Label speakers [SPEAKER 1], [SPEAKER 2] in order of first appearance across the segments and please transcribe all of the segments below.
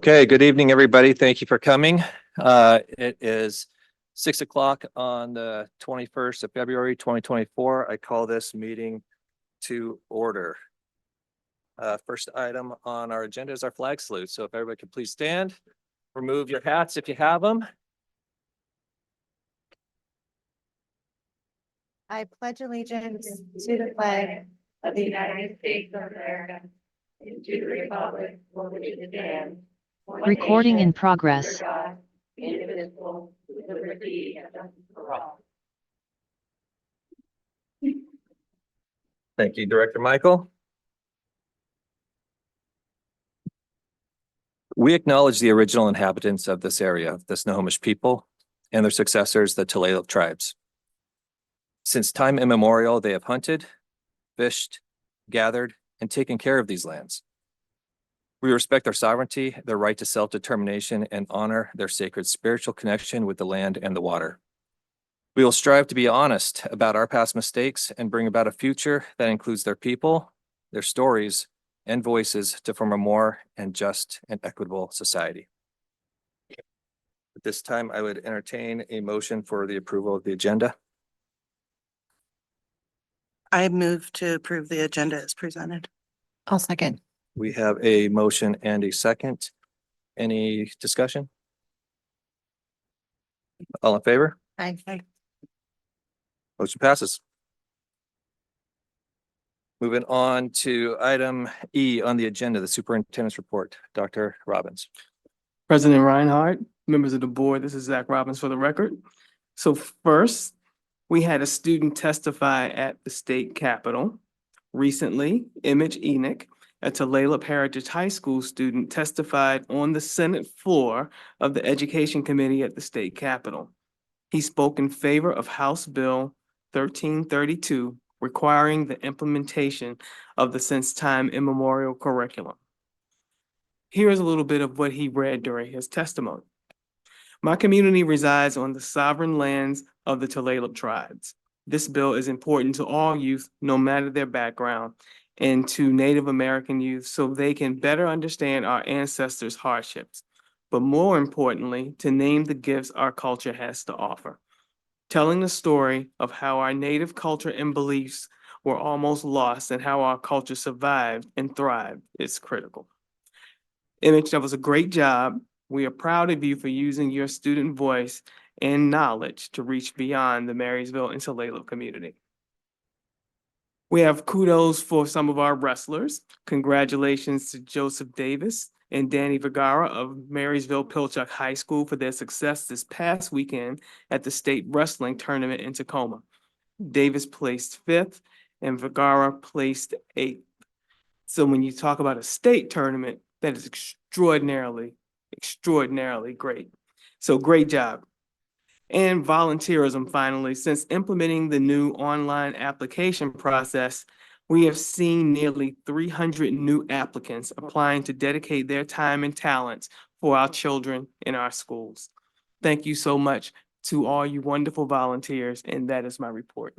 [SPEAKER 1] Okay, good evening, everybody. Thank you for coming. It is 6 o'clock on the 21st of February, 2024. I call this meeting to order. First item on our agenda is our flag salute. So if everybody could please stand, remove your hats if you have them.
[SPEAKER 2] I pledge allegiance to the flag of the United States of America and to the republic for which it stands.
[SPEAKER 3] Recording in progress.
[SPEAKER 2] God, indivisible, with liberty and justice for all.
[SPEAKER 1] Thank you, Director Michael. We acknowledge the original inhabitants of this area, the Snohomish people, and their successors, the Tulalip tribes. Since time immemorial, they have hunted, fished, gathered, and taken care of these lands. We respect their sovereignty, their right to self-determination, and honor their sacred spiritual connection with the land and the water. We will strive to be honest about our past mistakes and bring about a future that includes their people, their stories, and voices to form a more just and equitable society. At this time, I would entertain a motion for the approval of the agenda.
[SPEAKER 4] I move to approve the agenda as presented.
[SPEAKER 2] I'll second.
[SPEAKER 1] We have a motion and a second. Any discussion? All in favor?
[SPEAKER 4] Aye.
[SPEAKER 1] Motion passes. Moving on to item E on the agenda, the superintendent's report. Dr. Robbins.
[SPEAKER 5] President Reinhardt, members of the board, this is Zach Robbins for the record. So first, we had a student testify at the state capitol. Recently, Image Enoch, a Tulalip Heritage High School student, testified on the Senate floor of the Education Committee at the state capitol. He spoke in favor of House Bill 1332, requiring the implementation of the since time immemorial curriculum. Here is a little bit of what he read during his testimony. My community resides on the sovereign lands of the Tulalip tribes. This bill is important to all youth, no matter their background, and to Native American youth so they can better understand our ancestors' hardships, but more importantly, to name the gifts our culture has to offer. Telling the story of how our Native culture and beliefs were almost lost and how our culture survived and thrived is critical. Image, that was a great job. We are proud of you for using your student voice and knowledge to reach beyond the Marysville and Tulalip community. We have kudos for some of our wrestlers. Congratulations to Joseph Davis and Danny Vergara of Marysville Pilchuck High School for their success this past weekend at the state wrestling tournament in Tacoma. Davis placed 5th and Vergara placed 8th. So when you talk about a state tournament, that is extraordinarily great. So great job. And volunteerism, finally. Since implementing the new online application process, we have seen nearly 300 new applicants applying to dedicate their time and talents for our children in our schools. Thank you so much to all you wonderful volunteers, and that is my report.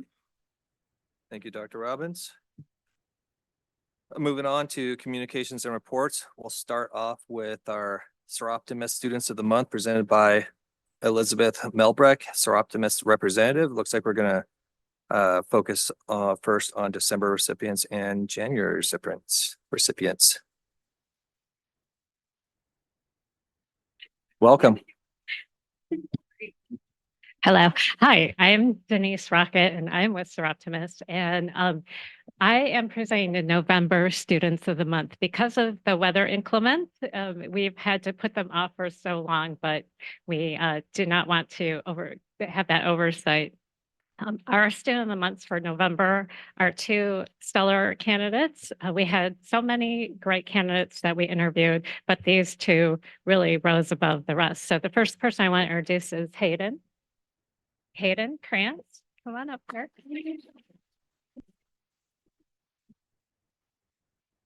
[SPEAKER 1] Thank you, Dr. Robbins. Moving on to communications and reports. We'll start off with our Seroptimist Students of the Month presented by Elizabeth Melbreck, Seroptimist representative. Looks like we're going to focus first on December recipients and January recipients. Welcome.
[SPEAKER 6] Hello. Hi, I'm Denise Rocket and I'm with Seroptimist, and I am presenting the November Students of the Month. Because of the weather inclement, we've had to put them off for so long, but we do not want to have that oversight. Our Student of the Months for November are 2 stellar candidates. We had so many great candidates that we interviewed, but these 2 really rose above the rest. So the first person I want to introduce is Hayden Krantz. Come on up here.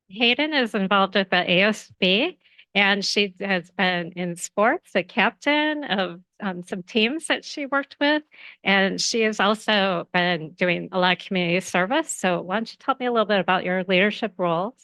[SPEAKER 6] Hayden is involved with the ASB, and she has been in sports, a captain of some teams that she worked with, and she has also been doing a lot of community service. So why don't you tell me a little bit about your leadership roles?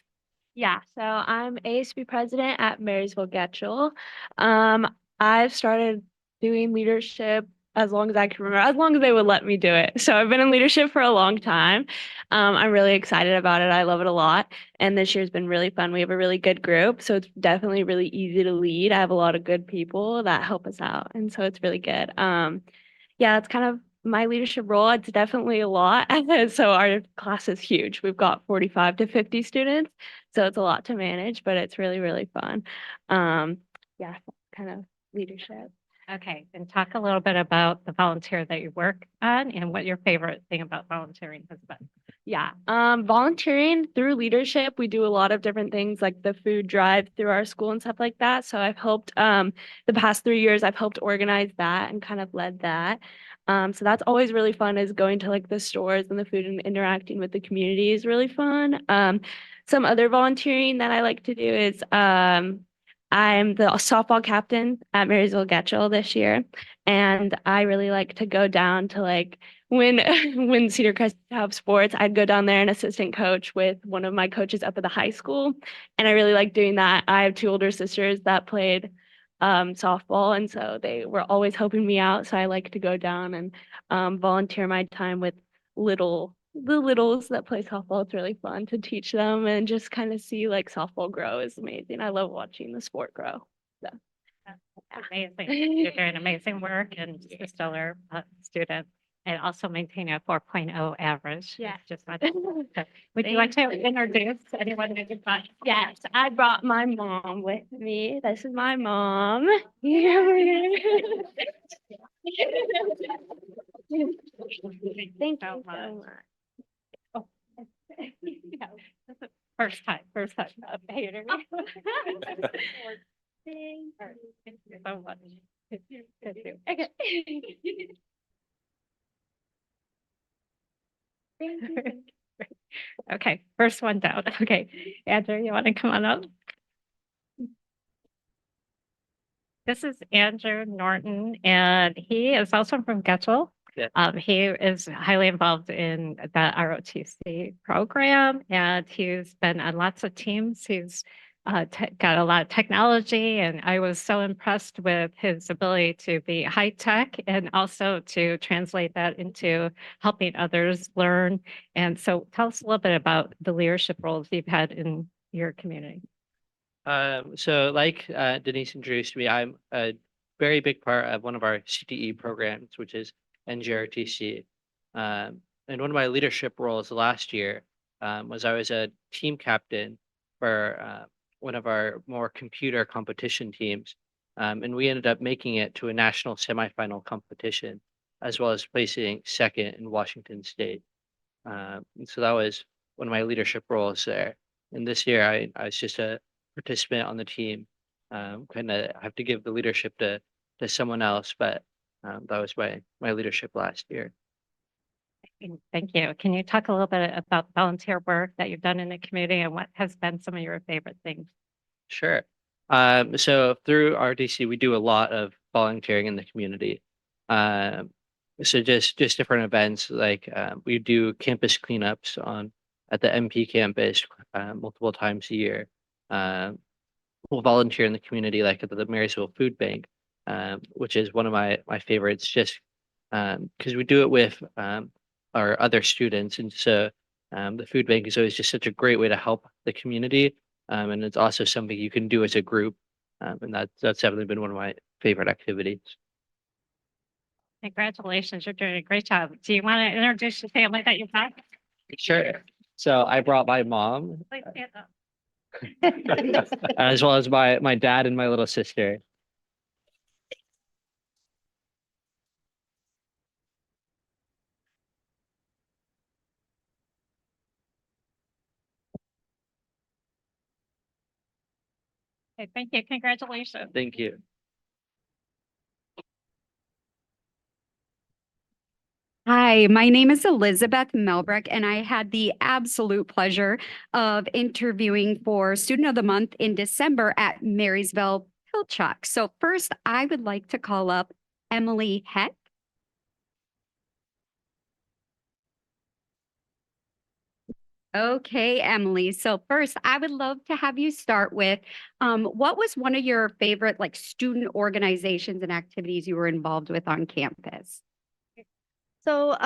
[SPEAKER 7] Yeah, so I'm ASB president at Marysville Getchell. I've started doing leadership as long as I can remember, as long as they would let me do it. So I've been in leadership for a long time. I'm really excited about it. I love it a lot. And this year's been really fun. We have a really good group, so it's definitely really easy to lead. I have a lot of good people that help us out, and so it's really good. Yeah, it's kind of my leadership role. It's definitely a lot. So our class is huge. We've got 45 to 50 students. So it's a lot to manage, but it's really, really fun. Yeah, kind of leadership.
[SPEAKER 6] Okay, and talk a little bit about the volunteer that you work on and what your favorite thing about volunteering has been.
[SPEAKER 7] Yeah, volunteering through leadership, we do a lot of different things like the food drive through our school and stuff like that. So I've helped the past 3 years, I've helped organize that and kind of led that. So that's always really fun, is going to like the stores and the food and interacting with the community is really fun. Some other volunteering that I like to do is I'm the softball captain at Marysville Getchell this year, and I really like to go down to like when when Cedar Crest have sports, I'd go down there and assistant coach with one of my coaches up at the high school, and I really like doing that. I have two older sisters that played softball, and so they were always helping me out. So I like to go down and volunteer my time with the littles that play softball. It's really fun to teach them and just kind of see like softball grow is amazing. I love watching the sport grow. So.
[SPEAKER 6] Amazing. You're doing amazing work and a stellar student, and also maintaining a 4.0 average.
[SPEAKER 7] Yeah.
[SPEAKER 6] Just would you like to introduce anyone that you've got?
[SPEAKER 7] Yes, I brought my mom with me. This is my mom. Thank you so much.
[SPEAKER 6] First time of hater. Thank you so much.
[SPEAKER 7] Okay. Thank you.
[SPEAKER 6] Okay, first one down. Okay, Andrew, you want to come on up? This is Andrew Norton, and he is also from Getchell.
[SPEAKER 1] Yeah.
[SPEAKER 6] He is highly involved in the ROTC program, and he's been on lots of teams. He's got a lot of technology, and I was so impressed with his ability to be high tech and also to translate that into helping others learn. And so tell us a little bit about the leadership roles you've had in your community.
[SPEAKER 8] So like Denise introduced me, I'm a very big part of one of our CTE programs, which is NGRTC. And one of my leadership roles last year was I was a team captain for one of our more computer competition teams. And we ended up making it to a national semifinal competition, as well as placing second in Washington State. And so that was one of my leadership roles there. And this year I was just a participant on the team. Kind of have to give the leadership to someone else, but that was my leadership last year.
[SPEAKER 6] Thank you. Can you talk a little bit about volunteer work that you've done in the community and what has been some of your favorite things?
[SPEAKER 8] Sure. So through RDC, we do a lot of volunteering in the community. So just different events like we do campus cleanups at the MP campus multiple times a year. We'll volunteer in the community, like at the Marysville Food Bank, which is one of my favorites, just because we do it with our other students, and so the food bank is always just such a great way to help the community, and it's also something you can do as a group, and that's definitely been one of my favorite activities.
[SPEAKER 6] Congratulations, you're doing a great job. Do you want to introduce the family that you've got?
[SPEAKER 8] Sure. So I brought my mom,
[SPEAKER 6] Please stand up.
[SPEAKER 8] as well as my dad and my little sister.
[SPEAKER 6] Okay, thank you. Congratulations.
[SPEAKER 8] Thank you.
[SPEAKER 9] Hi, my name is Elizabeth Melbrick, and I had the absolute pleasure of interviewing for Student of the Month in December at Marysville Pilchuck. So first, I would like to call up Emily Heck. Okay, Emily. So first, I would love to have you start with, what was one of your favorite like student organizations and activities you were involved with on campus?
[SPEAKER 10] So,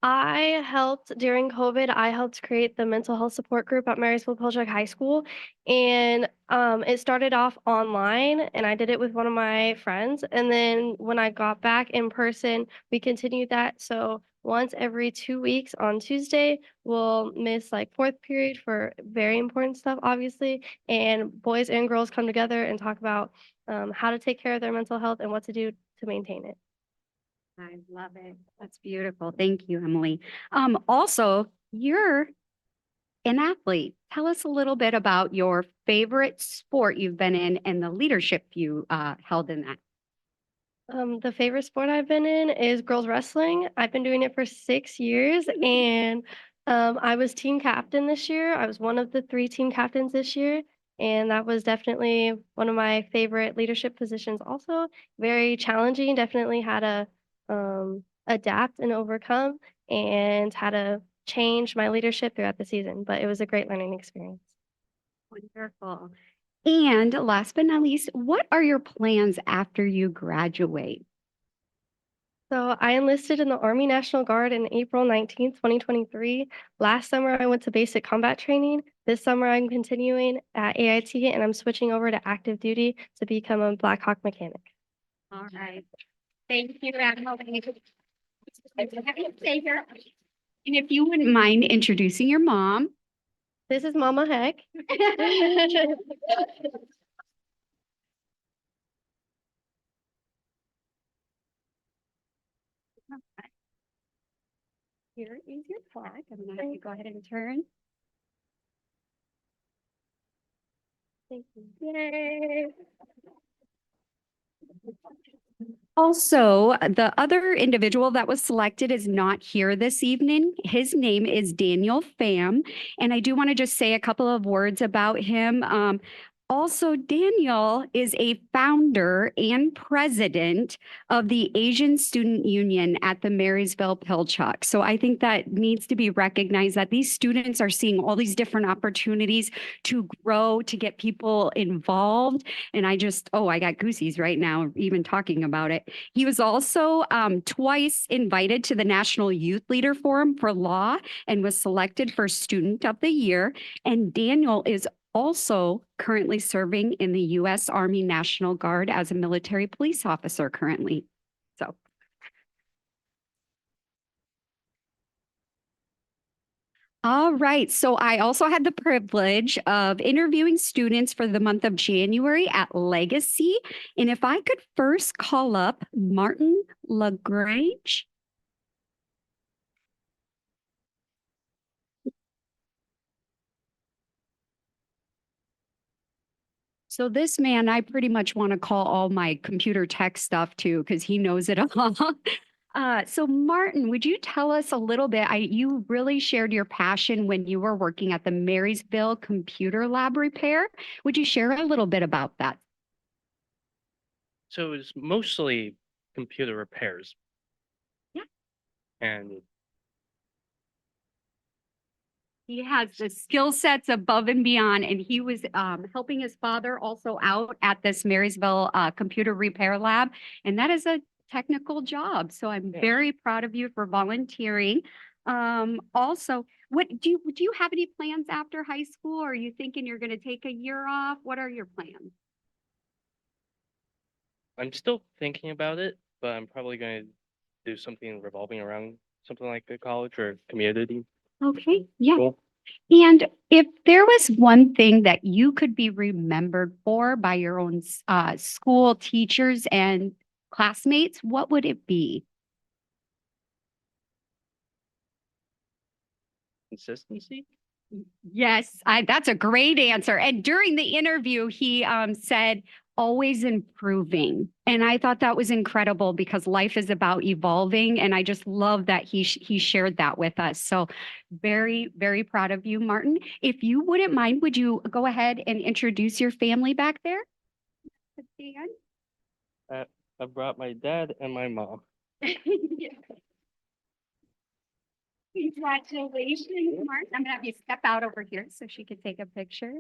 [SPEAKER 10] I helped during COVID, I helped create the mental health support group at Marysville Pilchuck High School. And it started off online and I did it with one of my friends. And then when I got back in person, we continued that. So once every 2 weeks on Tuesday, we'll miss like fourth period for very important stuff, obviously. And boys and girls come together and talk about how to take care of their mental health and what to do to maintain it.
[SPEAKER 9] I love it. That's beautiful. Thank you, Emily. Also, you're an athlete. Tell us a little bit about your favorite sport you've been in and the leadership you held in that.
[SPEAKER 10] The favorite sport I've been in is girls wrestling. I've been doing it for 6 years, and I was team captain this year. I was one of the 3 team captains this year, and that was definitely one of my favorite leadership positions also. Very challenging, definitely had to adapt and overcome, and had to change my leadership throughout the season, but it was a great learning experience.
[SPEAKER 9] Wonderful. And last but not least, what are your plans after you graduate?
[SPEAKER 10] So I enlisted in the Army National Guard in April 19th, 2023. Last summer, I went to basic combat training. This summer, I'm continuing at AIT and I'm switching over to active duty to become a Black Hawk mechanic.
[SPEAKER 9] All right. Thank you, Emily. Stay here. And if you wouldn't mind introducing your mom.
[SPEAKER 10] This is Mama Heck.
[SPEAKER 9] Here is your plaque. I'm gonna have you go ahead and turn.
[SPEAKER 10] Thank you.
[SPEAKER 9] Yay. Also, the other individual that was selected is not here this evening. His name is Daniel Pham, and I do want to just say a couple of words about him. Also, Daniel is a founder and president of the Asian Student Union at the Marysville Pilchuck. So I think that needs to be recognized that these students are seeing all these different opportunities to grow, to get people involved. And I got goosies right now, even talking about it. He was also twice invited to the National Youth Leader Forum for Law and was selected for Student of the Year. And Daniel is also currently serving in the U.S. Army National Guard as a military police officer currently. So. All right. So I also had the privilege of interviewing students for the month of January at Legacy. And if I could first call up Martin LaGrange. So this man, I pretty much want to call all my computer tech stuff too, because he knows it all. So Martin, would you tell us a little bit? You really shared your passion when you were working at the Marysville Computer Lab Repair. Would you share a little bit about that?
[SPEAKER 8] So it's mostly computer repairs.
[SPEAKER 9] Yeah.
[SPEAKER 8] And
[SPEAKER 9] he has the skill sets above and beyond, and he was helping his father also out at this Marysville Computer Repair Lab, and that is a technical job. So I'm very proud of you for volunteering. Also, do you have any plans after high school? Or are you thinking you're going to take a year off? What are your plans?
[SPEAKER 8] I'm still thinking about it, but I'm probably going to do something revolving around something like a college or community.
[SPEAKER 9] Okay, yeah.
[SPEAKER 8] Cool.
[SPEAKER 9] And if there was one thing that you could be remembered for by your own school teachers and classmates, what would it be?
[SPEAKER 8] Consistency?
[SPEAKER 9] Yes, that's a great answer. And during the interview, he said, always improving. And I thought that was incredible because life is about evolving. And I just love that he shared that with us. So very, very proud of you, Martin. If you wouldn't mind, would you go ahead and introduce your family back there? Dan?
[SPEAKER 8] I brought my dad and my mom.
[SPEAKER 9] Congratulations, Mark. I'm gonna have you step out over here so she can take a picture.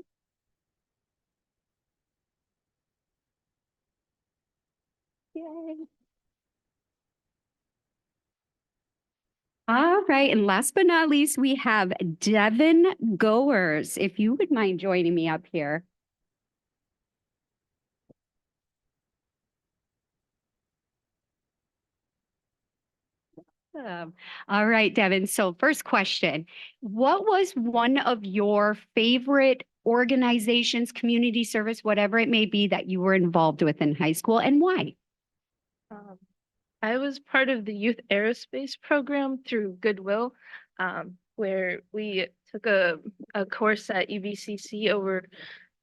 [SPEAKER 9] Yay. All right, and last but not least, we have Devin Goers. If you would mind joining me up here. All right, Devin. So first question, what was one of your favorite organizations, community service, whatever it may be that you were involved with in high school and why?
[SPEAKER 7] I was part of the youth aerospace program through Goodwill, where we took a course at UVCC over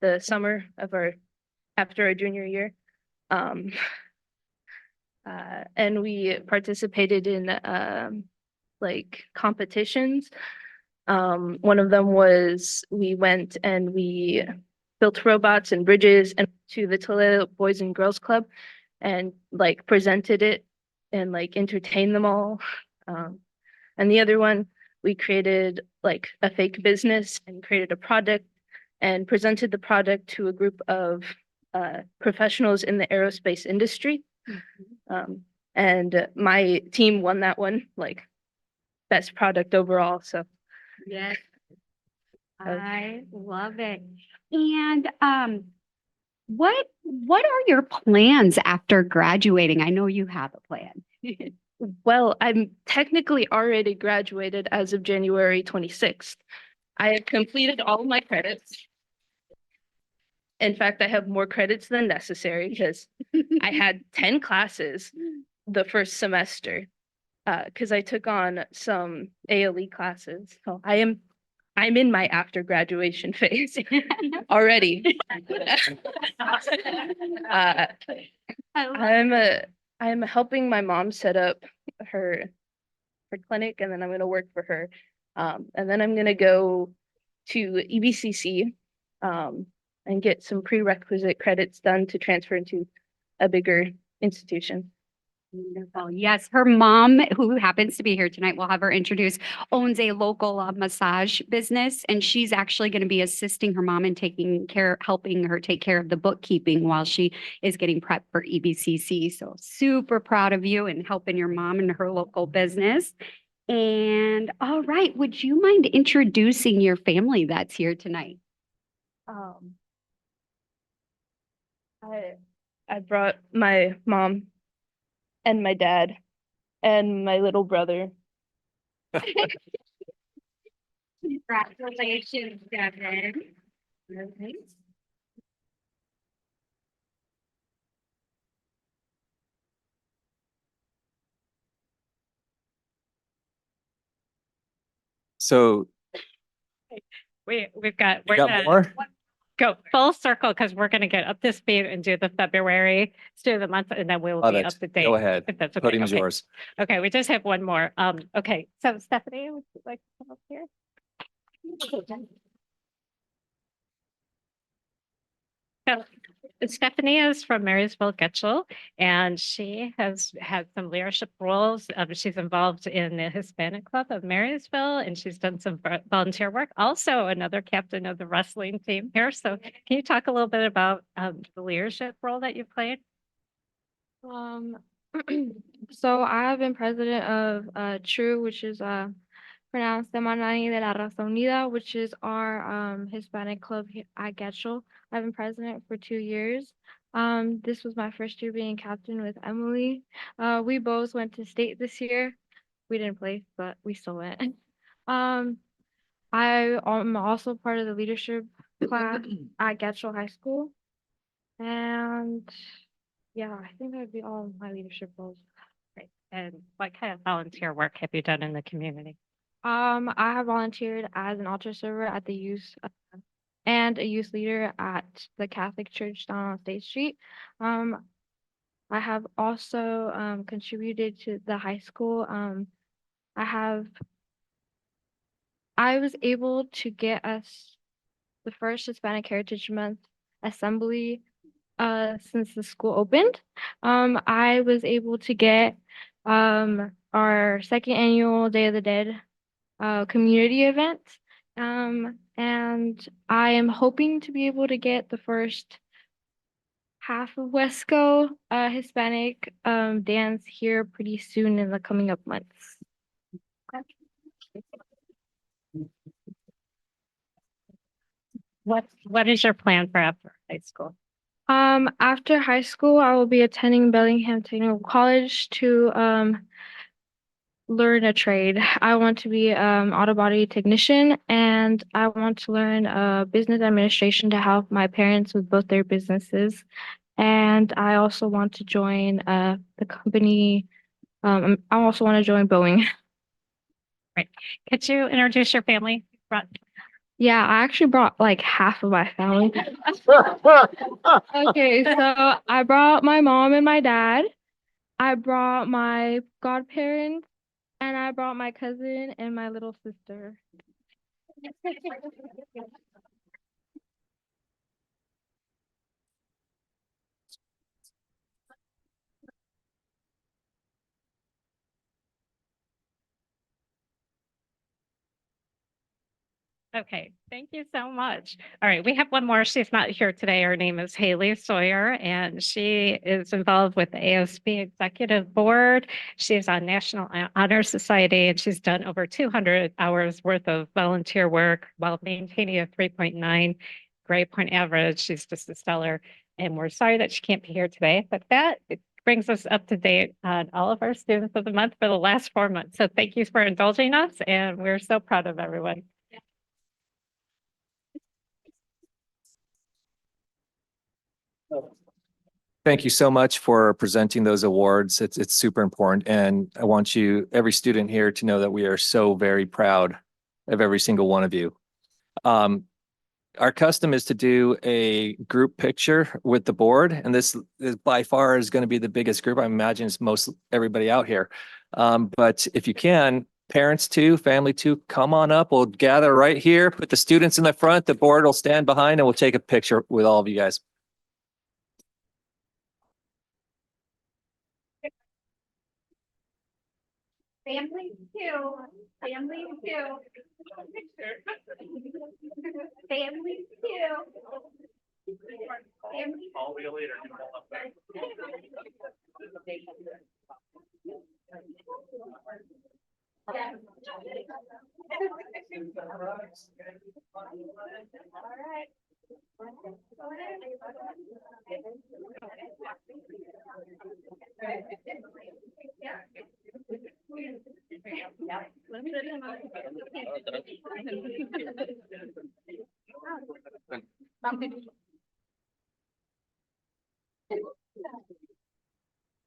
[SPEAKER 7] the summer of after our junior year. And we participated in like competitions. One of them was we went and we built robots and bridges and to the Toledo Boys and Girls Club and like presented it and like entertained them all. And the other one, we created like a fake business and created a product and presented the product to a group of professionals in the aerospace industry. And my team won that one, like best product overall. So
[SPEAKER 9] Yes. I love it. And what are your plans after graduating? I know you have a plan.
[SPEAKER 7] well, I'm technically already graduated as of January 26th. I have completed all of my credits. In fact, I have more credits than necessary because I had 10 classes the first semester because I took on some ALE classes. So I'm in my after graduation phase already. I'm helping my mom set up her clinic, and then I'm gonna work for her. And then I'm gonna go to EBCC and get some prerequisite credits done to transfer into a bigger institution.
[SPEAKER 9] Wonderful. Yes, her mom, who happens to be here tonight, we'll have her introduce, owns a local massage business, and she's actually going to be assisting her mom and helping her take care of the bookkeeping while she is getting prepped for EBCC. So super proud of you and helping your mom in her local business. And all right, would you mind introducing your family that's here tonight?
[SPEAKER 7] I brought my mom and my dad and my little brother.
[SPEAKER 9] Congratulations, Devin. Okay.
[SPEAKER 1] So
[SPEAKER 6] We're
[SPEAKER 1] you
[SPEAKER 6] gonna
[SPEAKER 1] got more?
[SPEAKER 6] go full circle because we're gonna get up to speed and do the February student of the month, and then we'll
[SPEAKER 1] Love
[SPEAKER 6] be
[SPEAKER 1] it.
[SPEAKER 6] up to date.
[SPEAKER 1] Go ahead.
[SPEAKER 6] If that's okay.
[SPEAKER 1] Podium's
[SPEAKER 6] Okay.
[SPEAKER 1] yours.
[SPEAKER 6] Okay, we just have one more. Okay, so Stephanie, would you like to come up here? So Stephanie is from Marysville Getchell, and she has had some leadership roles. She's involved in the Hispanic Club of Marysville, and she's done some volunteer work. Also, another captain of the wrestling team here. So, can you talk a little bit about the leadership role that you played?
[SPEAKER 10] So I have been president of True, which is pronounced Semanani de la Raza Unida, which is our Hispanic club at Getchell. I've been president for 2 years. This was my first year being captain with Emily. We both went to state this year. We didn't place, but we still went. I am also part of the leadership class at Getchell High School. And yeah, I think that would be all my leadership roles.
[SPEAKER 6] Right. And what kind of volunteer work have you done in the community?
[SPEAKER 10] I have volunteered as an altar server at the youth and a youth leader at the Catholic Church down on State Street. I have also contributed to the high school. I was able to get us the first Hispanic Heritage Month assembly since the school opened. I was able to get our second annual Day of the Dead
[SPEAKER 7] community event. And I am hoping to be able to get the first half of Wesco Hispanic dance here pretty soon in the coming up months.
[SPEAKER 6] What is your plan for after high school?
[SPEAKER 7] After high school, I will be attending Bellingham Technical College to learn a trade. I want to be auto body technician, and I want to learn business administration to help my parents with both their businesses. And I also want to join the company. I also want to join Boeing.
[SPEAKER 6] Right. Could you introduce your family?
[SPEAKER 7] Yeah, I actually brought like half of my family. Okay, so I brought my mom and my dad. I brought my godparents, and I brought my cousin and my little sister.
[SPEAKER 6] Okay, thank you so much. All right, we have one more. She's not here today. Her name is Haley Sawyer, and she is involved with the ASB Executive Board. She's on National Honor Society, and she's done over 200 hours worth of volunteer work while maintaining a 3.9 grade point average. She's just a stellar, and we're sorry that she can't be here today, but that brings us up to date on all of our students of the month for the last 4 months. So thank you for indulging us, and we're so proud of everyone.
[SPEAKER 1] Thank you so much for presenting those awards. It's super important. And I want every student here to know that we are so very proud of every single one of you. Our custom is to do a group picture with the board, and this is by far is going to be the biggest group. I imagine it's most everybody out here. But if you can, parents too, family too, come on up. We'll gather right here, put the students in the front, the board will stand behind, and we'll take a picture with all of you guys.
[SPEAKER 2] Family too. Family too. Family too. Family.
[SPEAKER 1] I'll be later.
[SPEAKER 2] All right.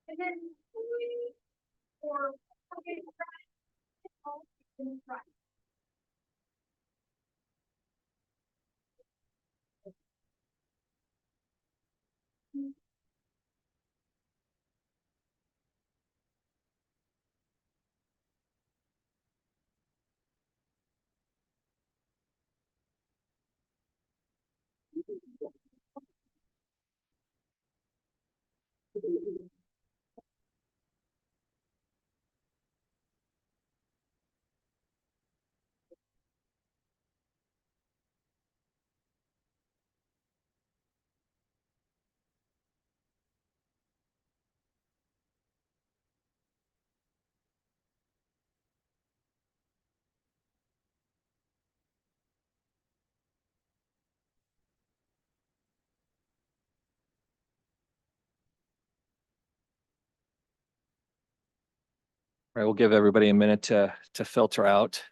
[SPEAKER 2] And then or okay, right.
[SPEAKER 1] All right, we'll give everybody a minute to filter out.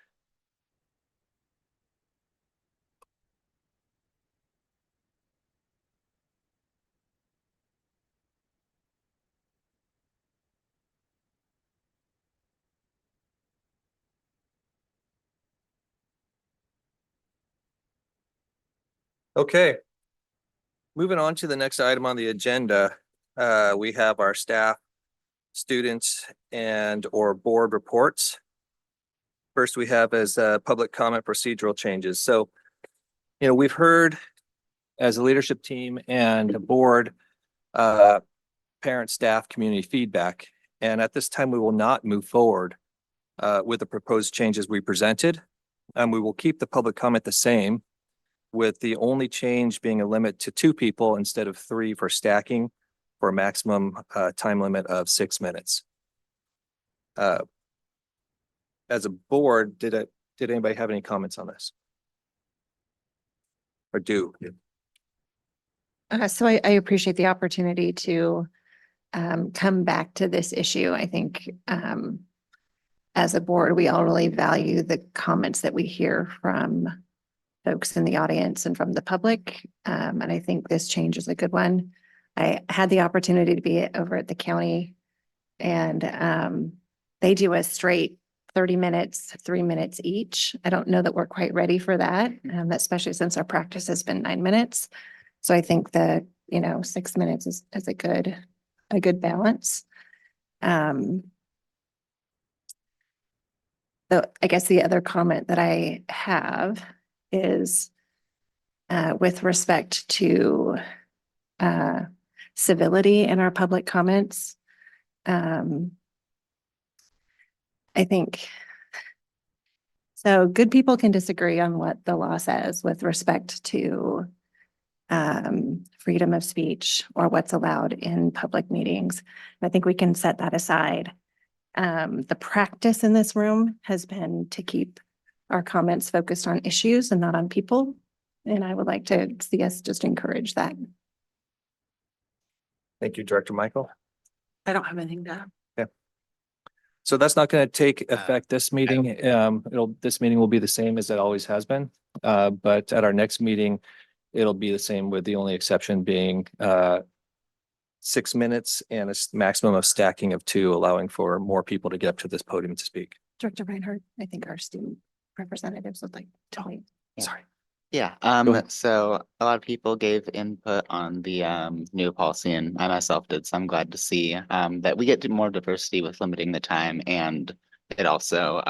[SPEAKER 1] Okay. Moving on to the next item on the agenda, we have our staff, students, and or board reports. First, we have as public comment procedural changes. So, we've heard as a leadership team and a board, parent, staff, community feedback. And at this time, we will not move forward with the proposed changes we presented. We will keep the public comment the same, with the only change being a limit to 2 people instead of 3 for stacking, for a maximum time limit of 6 minutes. As a board, did anybody have any comments on this? Or do?
[SPEAKER 2] So I appreciate the opportunity to come back to this issue. I think as a board, we all really value the comments that we hear from folks in the audience and from the public. And I think this change is a good one. I had the opportunity to be over at the county, and they do a straight 30 minutes, 3 minutes each. I don't know that we're quite ready for that, especially since our practice has been 9 minutes. So I think that, 6 minutes is a good balance. So I guess the other comment that I have is with respect to civility in our public comments. I think so. Good people can disagree on what the law says with respect to freedom of speech or what's allowed in public meetings. I think we can set that aside. The practice in this room has been to keep our comments focused on issues and not on people. And I would like to see us just encourage that.
[SPEAKER 1] Thank you, Director Michael.
[SPEAKER 4] I don't have anything to add.
[SPEAKER 1] So that's not going to take effect this meeting. This meeting will be the same as it always has been. But at our next meeting, it'll be the same, with the only exception being 6 minutes and a maximum of stacking of 2, allowing for more people to get up to this podium to speak.
[SPEAKER 2] Director Reinhardt, I think our student representatives would like to weigh.
[SPEAKER 1] Sorry.
[SPEAKER 11] Yeah,
[SPEAKER 1] Go ahead.
[SPEAKER 11] so a lot of people gave input on the new policy, and I myself did, so I'm glad to see that we get to more diversity with limiting the time, and it also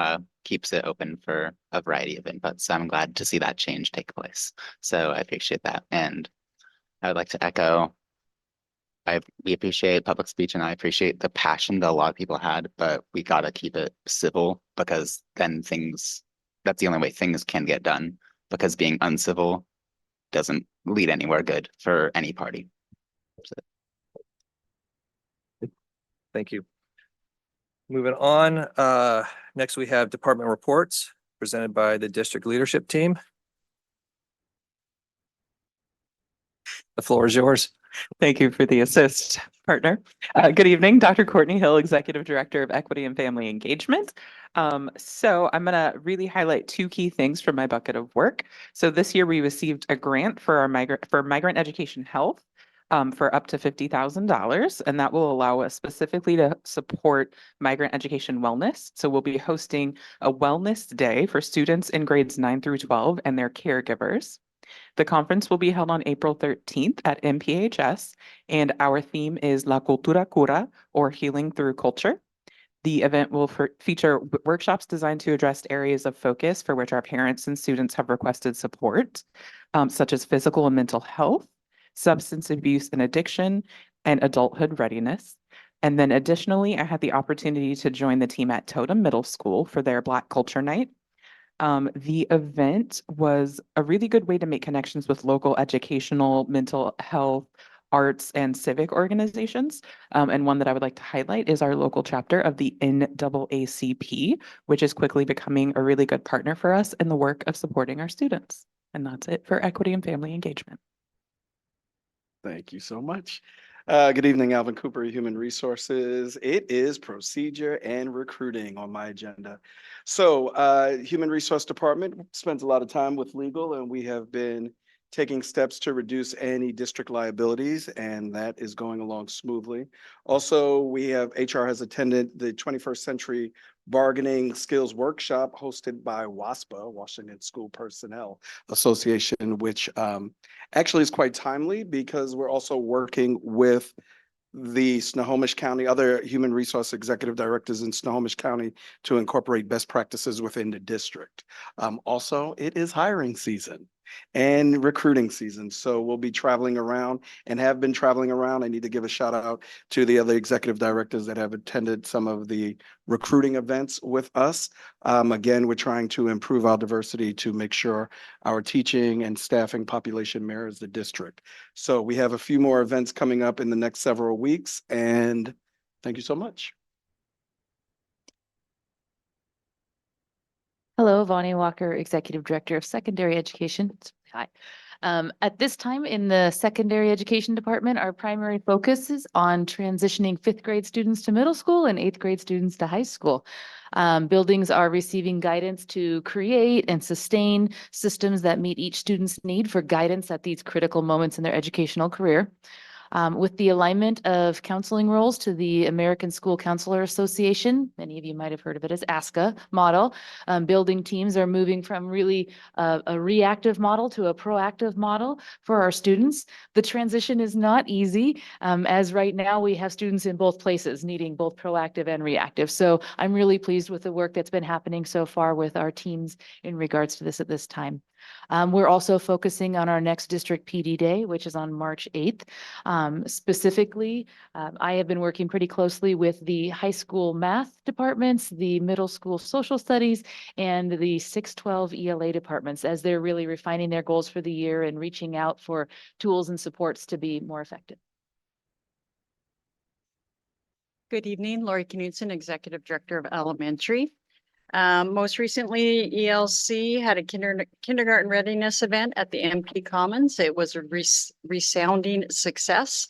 [SPEAKER 11] keeps it open for a variety of inputs. So I'm glad to see that change take place. So I appreciate that. And I would like to echo, we appreciate public speech, and I appreciate the passion that a lot of people had, but we gotta keep it civil, because then that's the only way things can get done. Because being uncivil doesn't lead anywhere good for any party.
[SPEAKER 1] Thank you. Moving on, next we have department reports presented by the district leadership team. The floor is yours.
[SPEAKER 12] Thank you for the assist, partner. Good evening, Dr. Courtney Hill, Executive Director of Equity and Family Engagement. So I'm going to really highlight 2 key things from my bucket of work. So this year we received a grant for our migrant education health for up to $50,000, and that will allow us specifically to support migrant education wellness. So we'll be hosting a wellness day for students in grades 9 through 12 and their caregivers. The conference will be held on April 13th at MPHS, and our theme is La Cultura Cura, or Healing Through Culture. The event will feature workshops designed to address areas of focus for which our parents and students have requested support, such as physical and mental health, substance abuse and addiction, and adulthood readiness. And then additionally, I had the opportunity to join the team at Totem Middle School for their Black Culture Night. The event was a really good way to make connections with local educational, mental health, arts, and civic organizations. And one that I would like to highlight is our local chapter of the NAACP, which is quickly becoming a really good partner for us in the work of supporting our students. And that's it for equity and family engagement.
[SPEAKER 13] Thank you so much. Good evening, Alvin Cooper, Human Resources. It is procedure and recruiting on my agenda. So Human Resource Department spends a lot of time with legal, and we have been taking steps to reduce any district liabilities, and that is going along smoothly. Also, HR has attended the 21st Century Bargaining Skills Workshop hosted by WASPA, Washington School Personnel Association, which actually is quite timely because we're also working with the Snohomish County, other human resource executive directors in Snohomish County to incorporate best practices within the district. Also, it is hiring season. and recruiting season. So we'll be traveling around and have been traveling around. I need to give a shout out to the other executive directors that have attended some of the recruiting events with us. Again, we're trying to improve our diversity to make sure our teaching and staffing population mirrors the district. So we have a few more events coming up in the next several weeks, and thank you so much.
[SPEAKER 14] Hello, Vonnie Walker, Executive Director of Secondary Education. Hi. At this time in the Secondary Education Department, our primary focus is on transitioning fifth grade students to middle school and eighth grade students to high school. Buildings are receiving guidance to create and sustain systems that meet each student's need for guidance at these critical moments in their educational career. With the alignment of counseling roles to the American School Counselor Association, many of you might have heard of it as ASCA model, building teams are moving from really a reactive model to a proactive model for our students. The transition is not easy, as right now we have students in both places needing both proactive and reactive. So I'm really pleased with the work that's been happening so far with our teams in regards to this at this time. We're also focusing on our next district PD day, which is on March 8th. Specifically, I have been working pretty closely with the high school math departments, the middle school social studies, and the 612 ELA departments as they're really refining their goals for the year and reaching out for tools and supports to be more effective.
[SPEAKER 15] Good evening, Lori Knudsen, Executive Director of Elementary. Most recently, ELC had a kindergarten readiness event at the MP Commons. It was a resounding success.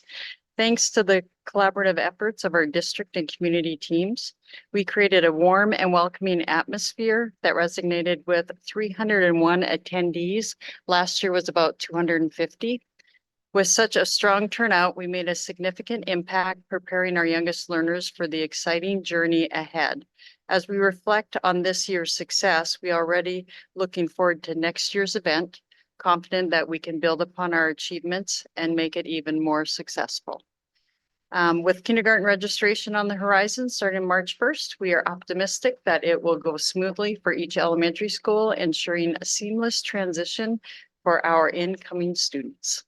[SPEAKER 15] Thanks to the collaborative efforts of our district and community teams, we created a warm and welcoming atmosphere that resonated with 301 attendees. Last year was about 250. With such a strong turnout, we made a significant impact preparing our youngest learners for the exciting journey ahead. As we reflect on this year's success, we are already looking forward to next year's event, confident that we can build upon our achievements and make it even more successful. With kindergarten registration on the horizon starting March 1st, we are optimistic that it will go smoothly for each elementary school, ensuring a seamless transition for our incoming students.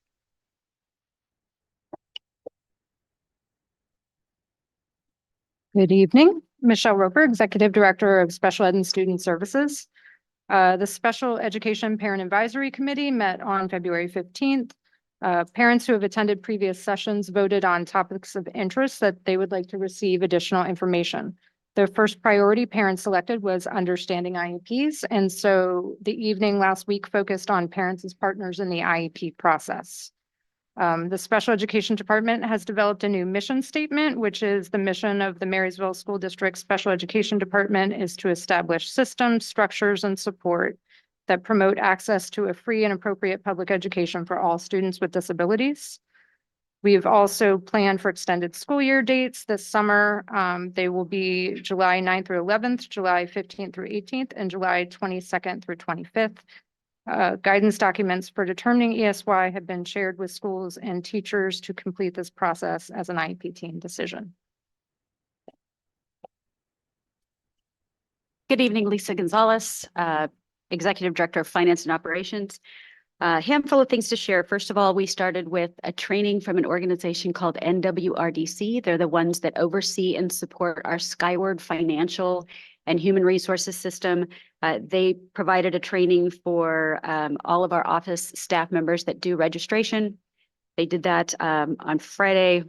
[SPEAKER 16] Good evening, Michelle Roper, Executive Director of Special Ed and Student Services. The Special Education Parent Advisory Committee met on February 15th. Parents who have attended previous sessions voted on topics of interest that they would like to receive additional information. The first priority parents selected was understanding IEPs, and so the evening last week focused on parents as partners in the IEP process. The Special Education Department has developed a new mission statement, which is the mission of the Marysville School District Special Education Department is to establish systems, structures, and support that promote access to a free and appropriate public education for all students with disabilities. We've also planned for extended school year dates this summer. They will be July 9th through 11th, July 15th through 18th, and July 22nd through 25th. Guidance documents for determining ESY have been shared with schools and teachers to complete this process as an IEP team decision.
[SPEAKER 17] Good evening, Lisa Gonzalez, Executive Director of Finance and Operations. A handful of things to share. First of all, we started with a training from an organization called NWRDC. They're the ones that oversee and support our Skyward financial and human resources system. They provided a training for all of our office staff members that do registration. They did that on Friday.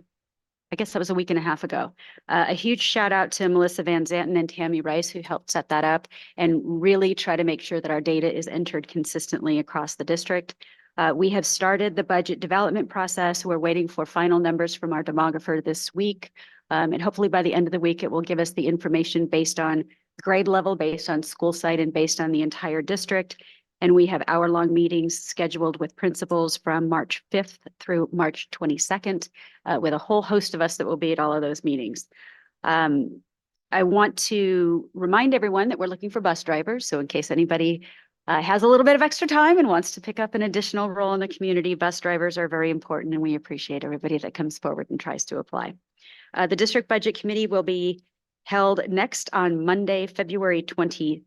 [SPEAKER 17] I guess that was a week and a half ago. A huge shout out to Melissa Van Zanten and Tammy Rice, who helped set that up and really try to make sure that our data is entered consistently across the district. We have started the budget development process. We're waiting for final numbers from our demographer this week. And hopefully by the end of the week, it will give us the information based on grade level, based on school site, and based on the entire district. And we have hour-long meetings scheduled with principals from March 5th through March 22nd, with a whole host of us that will be at all of those meetings. I want to remind everyone that we're looking for bus drivers. So in case anybody has a little bit of extra time and wants to pick up an additional role in the community, bus drivers are very important, and we appreciate everybody that comes forward and tries to apply. The District Budget Committee will be held next on Monday, February 26th.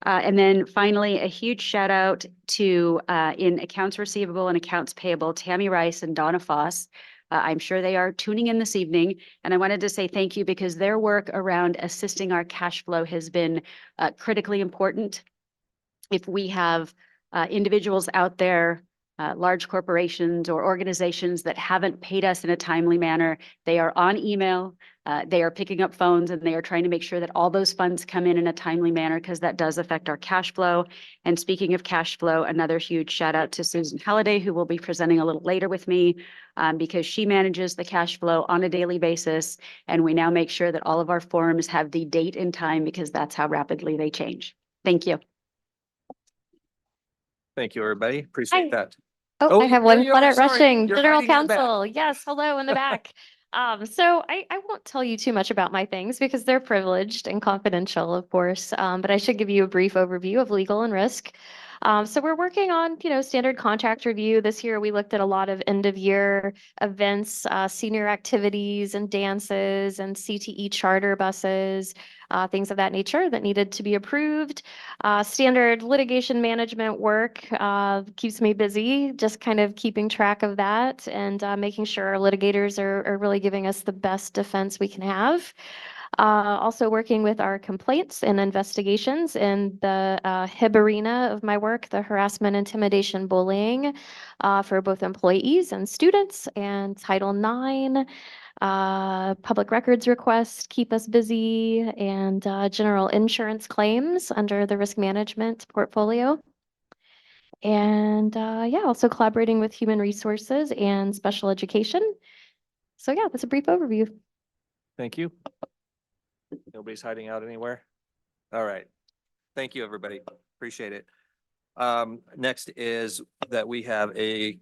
[SPEAKER 9] And then finally, a huge shout out to in accounts receivable and accounts payable, Tammy Rice and Donna Foss. I'm sure they are tuning in this evening, and I wanted to say thank you because their work around assisting our cash flow has been critically important. If we have individuals out there, large corporations or organizations that haven't paid us in a timely manner, they are on email, they are picking up phones, and they are trying to make sure that all those funds come in a timely manner because that does affect our cash flow. And speaking of cash flow, another huge shout out to Susan Halliday, who will be presenting a little later with me because she manages the cash flow on a daily basis. And we now make sure that all of our forms have the date and time because that's how rapidly they change. Thank you.
[SPEAKER 1] Thank you, everybody. Appreciate that.
[SPEAKER 18] Oh, I have one.
[SPEAKER 1] there you are.
[SPEAKER 18] Claudette
[SPEAKER 1] Sorry.
[SPEAKER 18] Rushing,
[SPEAKER 1] You're
[SPEAKER 18] General
[SPEAKER 1] hiding in the back.
[SPEAKER 18] Counsel. Yes, hello in the back. So I won't tell you too much about my things because they're privileged and confidential, of course. But I should give you a brief overview of legal and risk. So we're working on, standard contract review. This year, we looked at a lot of end of year events, senior activities and dances and CTE charter buses, things of that nature that needed to be approved. Standard litigation management work keeps me busy, just kind of keeping track of that and making sure our litigators are really giving us the best defense we can have. Also working with our complaints and investigations in the HIB arena of my work, the harassment, intimidation, bullying for both employees and students, and Title IX, public records requests keep us busy, and general insurance claims under the risk management portfolio. And yeah, also collaborating with human resources and special education. So yeah, that's a brief overview.
[SPEAKER 1] Thank you. Nobody's hiding out anywhere. All right. Thank you, everybody. Appreciate it. Next is that we have a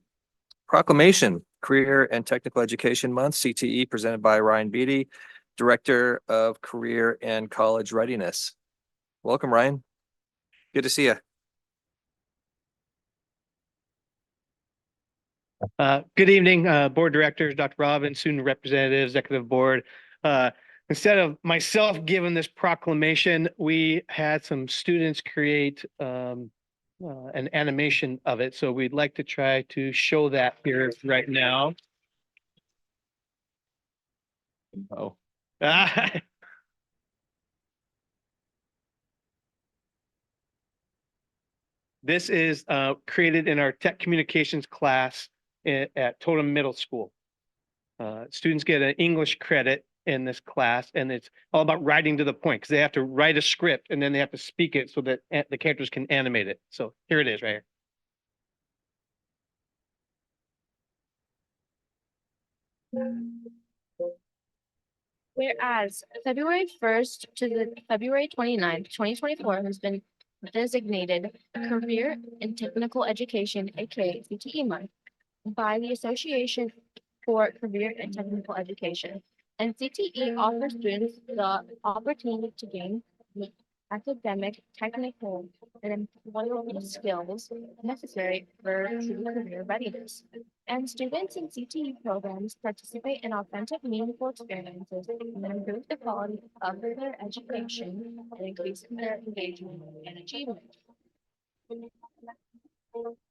[SPEAKER 1] proclamation, Career and Technical Education Month, CTE, presented by Ryan Beatty, Director of Career and College Readiness. Welcome, Ryan. Good to see you.
[SPEAKER 8] Good evening, board directors, Dr. Robbins, student representatives, executive board. Instead of myself giving this proclamation, we had some students create an animation of it. So we'd like to try to show that here right now.
[SPEAKER 1] Oh.
[SPEAKER 8] This is created in our tech communications class at Totem Middle School. Students get an English credit in this class, and it's all about writing to the point because they have to write a script and then they have to speak it so that the characters can animate it. So here it is right here.
[SPEAKER 19] Whereas February 1st to the February 29th, 2024 has been designated Career and Technical Education, aka CTE Month, by the Association for Career and Technical Education. And CTE offers students the opportunity to gain the academic, technical, and employable skills necessary for true career readiness. And students in CTE programs participate in authentic, meaningful experiences that improve the quality of their education and increase their engagement and achievement.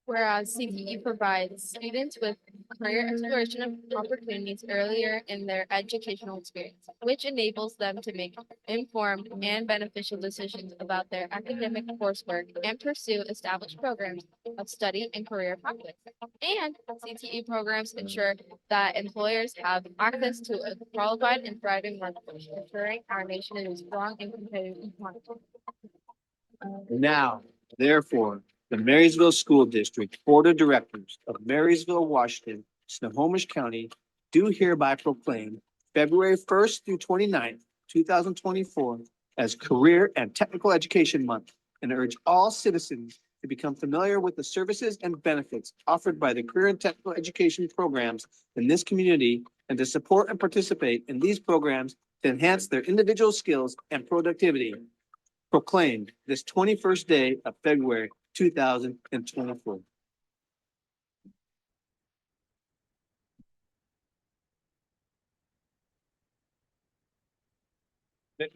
[SPEAKER 19] Whereas CTE provides students with career exploration opportunities earlier in their educational experience, which enables them to make informed and beneficial decisions about their academic coursework and pursue established programs of study and career pathways. And CTE programs ensure that employers have access to a qualified and thriving workforce, ensuring our nation is a strong and competitive economy.
[SPEAKER 20] Now, therefore, the Marysville School District Board of Directors of Marysville, Washington, Snohomish County, do hereby proclaim February 1st through 29th, 2024 as Career and Technical Education Month, and urge all citizens to become familiar with the services and benefits offered by the career and technical education programs in this community, and to support and participate in these programs to enhance their individual skills and productivity. Proclaimed this 21st day of February 2024.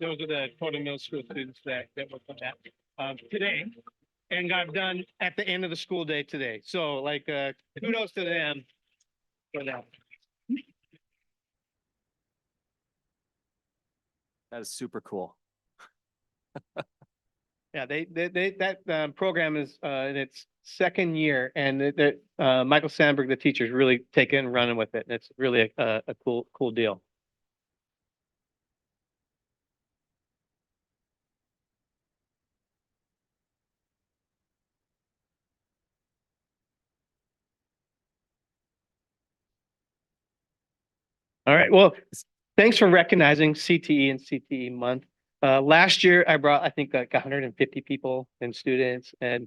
[SPEAKER 20] Those are the total middle school students that were put at today and got done at the end of the school day today. So like kudos to them for that.
[SPEAKER 1] That is super cool.
[SPEAKER 20] Yeah, that program is in its second year, and Michael Sandberg, the teacher, is really taking and running with it. And it's really a cool deal. All right. Well, thanks for recognizing CTE and CTE month. Last year, I brought, I think, like 150 people and students, and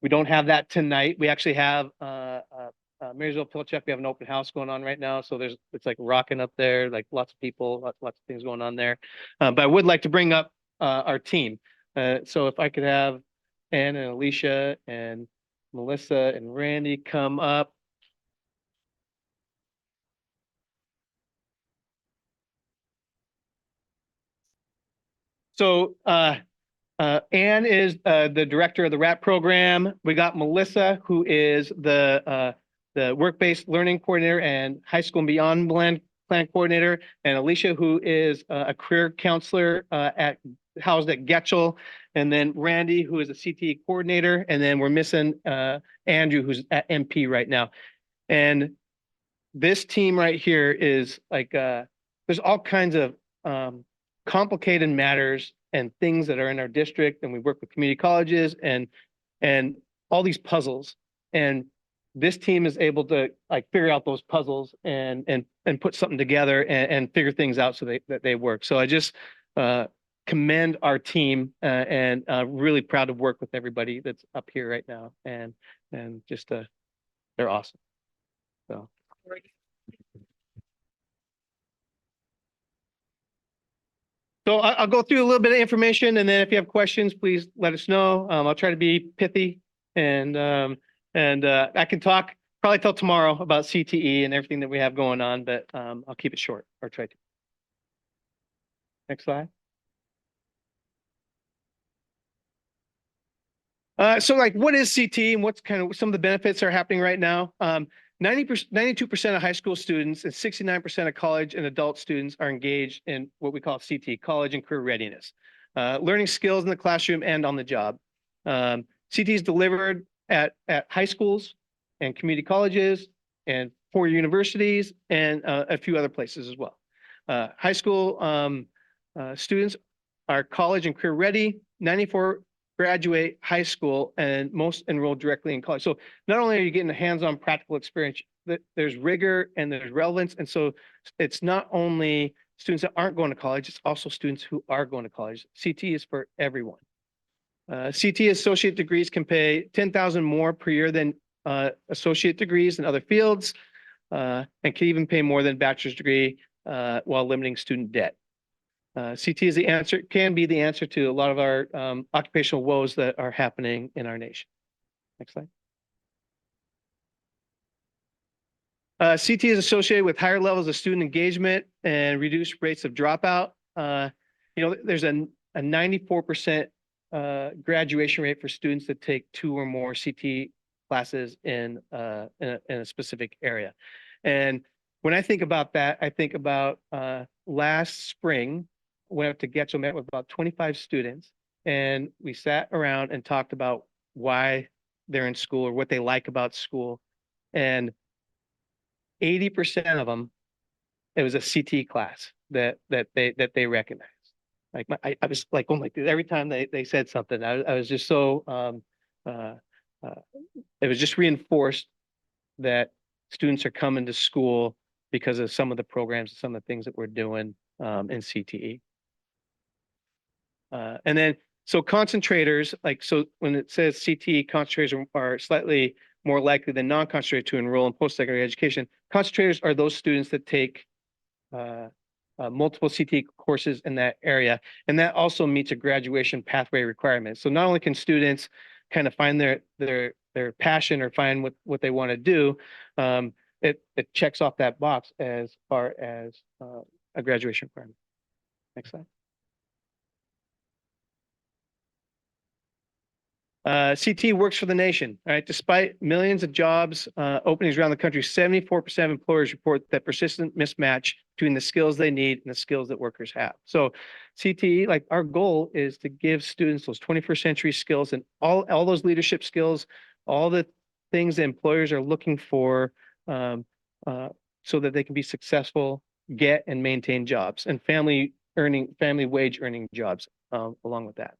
[SPEAKER 20] we don't have that tonight. We actually have Marysville Pilchuck. We have an open house going on right now, so it's like rocking up there, like lots of people, lots of things going on there. But I would like to bring up our team. So if I could have Ann and Alicia and Melissa and Randy come up. So Ann is the director of the RAP program. We got Melissa, who is the work-based learning coordinator and high school and beyond plan coordinator, and Alicia, who is a career counselor housed at Getchell, and then Randy, who is a CTE coordinator, and then we're missing Andrew, who's at MP right now. And this team right here is like there's all kinds of complicated matters and things that are in our district, and we work with community colleges and all these puzzles. And this team is able to like figure out those puzzles and put something together and figure things out so that they work. So I just commend our team and really proud to work with everybody that's up here right now, and just they're awesome. So. So I'll go through a little bit of information, and then if you have questions, please let us know. I'll try to be pithy, and I can talk probably till tomorrow about CTE and everything that we have going on, but I'll keep it short or try to. Next slide. So like, what is CTE and what's kind of some of the benefits are happening right now? 92% of high school students and 69% of college and adult students are engaged in what we call CTE, college and career readiness, learning skills in the classroom and on the job. CTE is delivered at high schools and community colleges and 4 universities and a few other places as well. High school students are college and career ready. 94 graduate high school and most enroll directly in college. So not only are you getting a hands-on practical experience, there's rigor and there's relevance. And so it's not only students that aren't going to college, it's also students who are going to college. CTE is for everyone. CTE associate degrees can pay $10,000 more per year than associate degrees in other fields, and can even pay more than bachelor's degree while limiting student debt. CT is the answer, can be the answer to a lot of our occupational woes that are happening in our nation. Next slide. CT is associated with higher levels of student engagement and reduced rates of dropout. There's a 94% graduation rate for students that take 2 or more CT classes in a specific area. And when I think about that, I think about last spring, went up to Getchell, met with about 25 students, and we sat around and talked about why they're in school or what they like about school. And 80% of them, it was a CT class that they recognized. Like I was like, oh my, every time they said something, I was just so it was just reinforced that students are coming to school because of some of the programs, some of the things that we're doing in CTE. And then, so concentrators, like, so when it says CTE, concentrators are slightly more likely than non-concentrators to enroll in post-secondary education. Concentrators are those students that take multiple CTE courses in that area. And that also meets a graduation pathway requirement. So not only can students kind of find their passion or find what they want to do, it checks off that box as far as a graduation requirement. Next slide. CT works for the nation, all right? Despite millions of jobs openings around the country, 74% of employers report that persistent mismatch between the skills they need and the skills that workers have. So CTE, like our goal is to give students those 21st century skills and all those leadership skills, all the things that employers are looking for so that they can be successful, get and maintain jobs and family wage earning jobs along with that.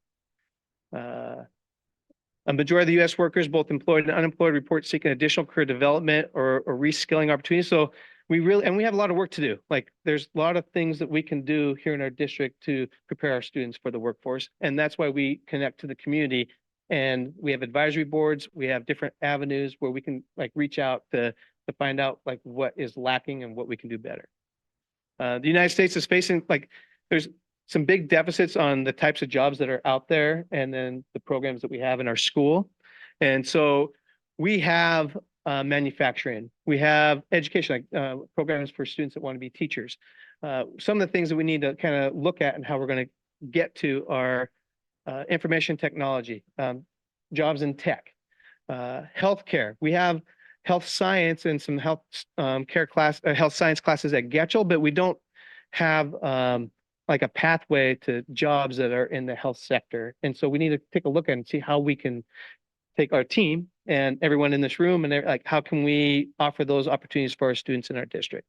[SPEAKER 20] A majority of the U.S. workers, both employed and unemployed, report seeking additional career development or reskilling opportunities. So we have a lot of work to do. Like there's a lot of things that we can do here in our district to prepare our students for the workforce. And that's why we connect to the community. And we have advisory boards. We have different avenues where we can like reach out to find out like what is lacking and what we can do better. The United States is facing there's some big deficits on the types of jobs that are out there and then the programs that we have in our school. And so we have manufacturing, we have education, programs for students that want to be teachers. Some of the things that we need to kind of look at and how we're going to get to are information technology, jobs in tech, healthcare. We have health science and some health health science classes at Getchell, but we don't have like a pathway to jobs that are in the health sector. And so we need to take a look at and see how we can take our team and everyone in this room and like, how can we offer those opportunities for our students in our district?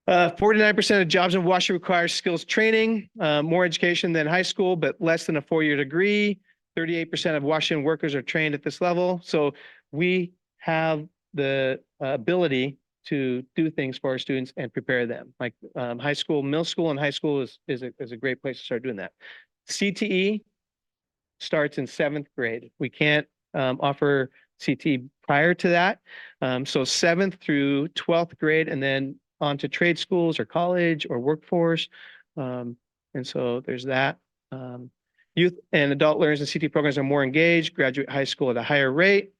[SPEAKER 20] Uh, 49% of jobs in Washington require skills training, more education than high school, but less than a 4-year degree. 38% of Washington workers are trained at this level. So we have the ability to do things for our students and prepare them. Like high school, middle school and high school is a great place to start doing that. CTE starts in 7th grade. We can't offer CTE prior to that. So 7th through 12th grade and then on to trade schools or college or workforce. And so there's that. Youth and adult learners in CTE programs are more engaged, graduate high school at a higher rate.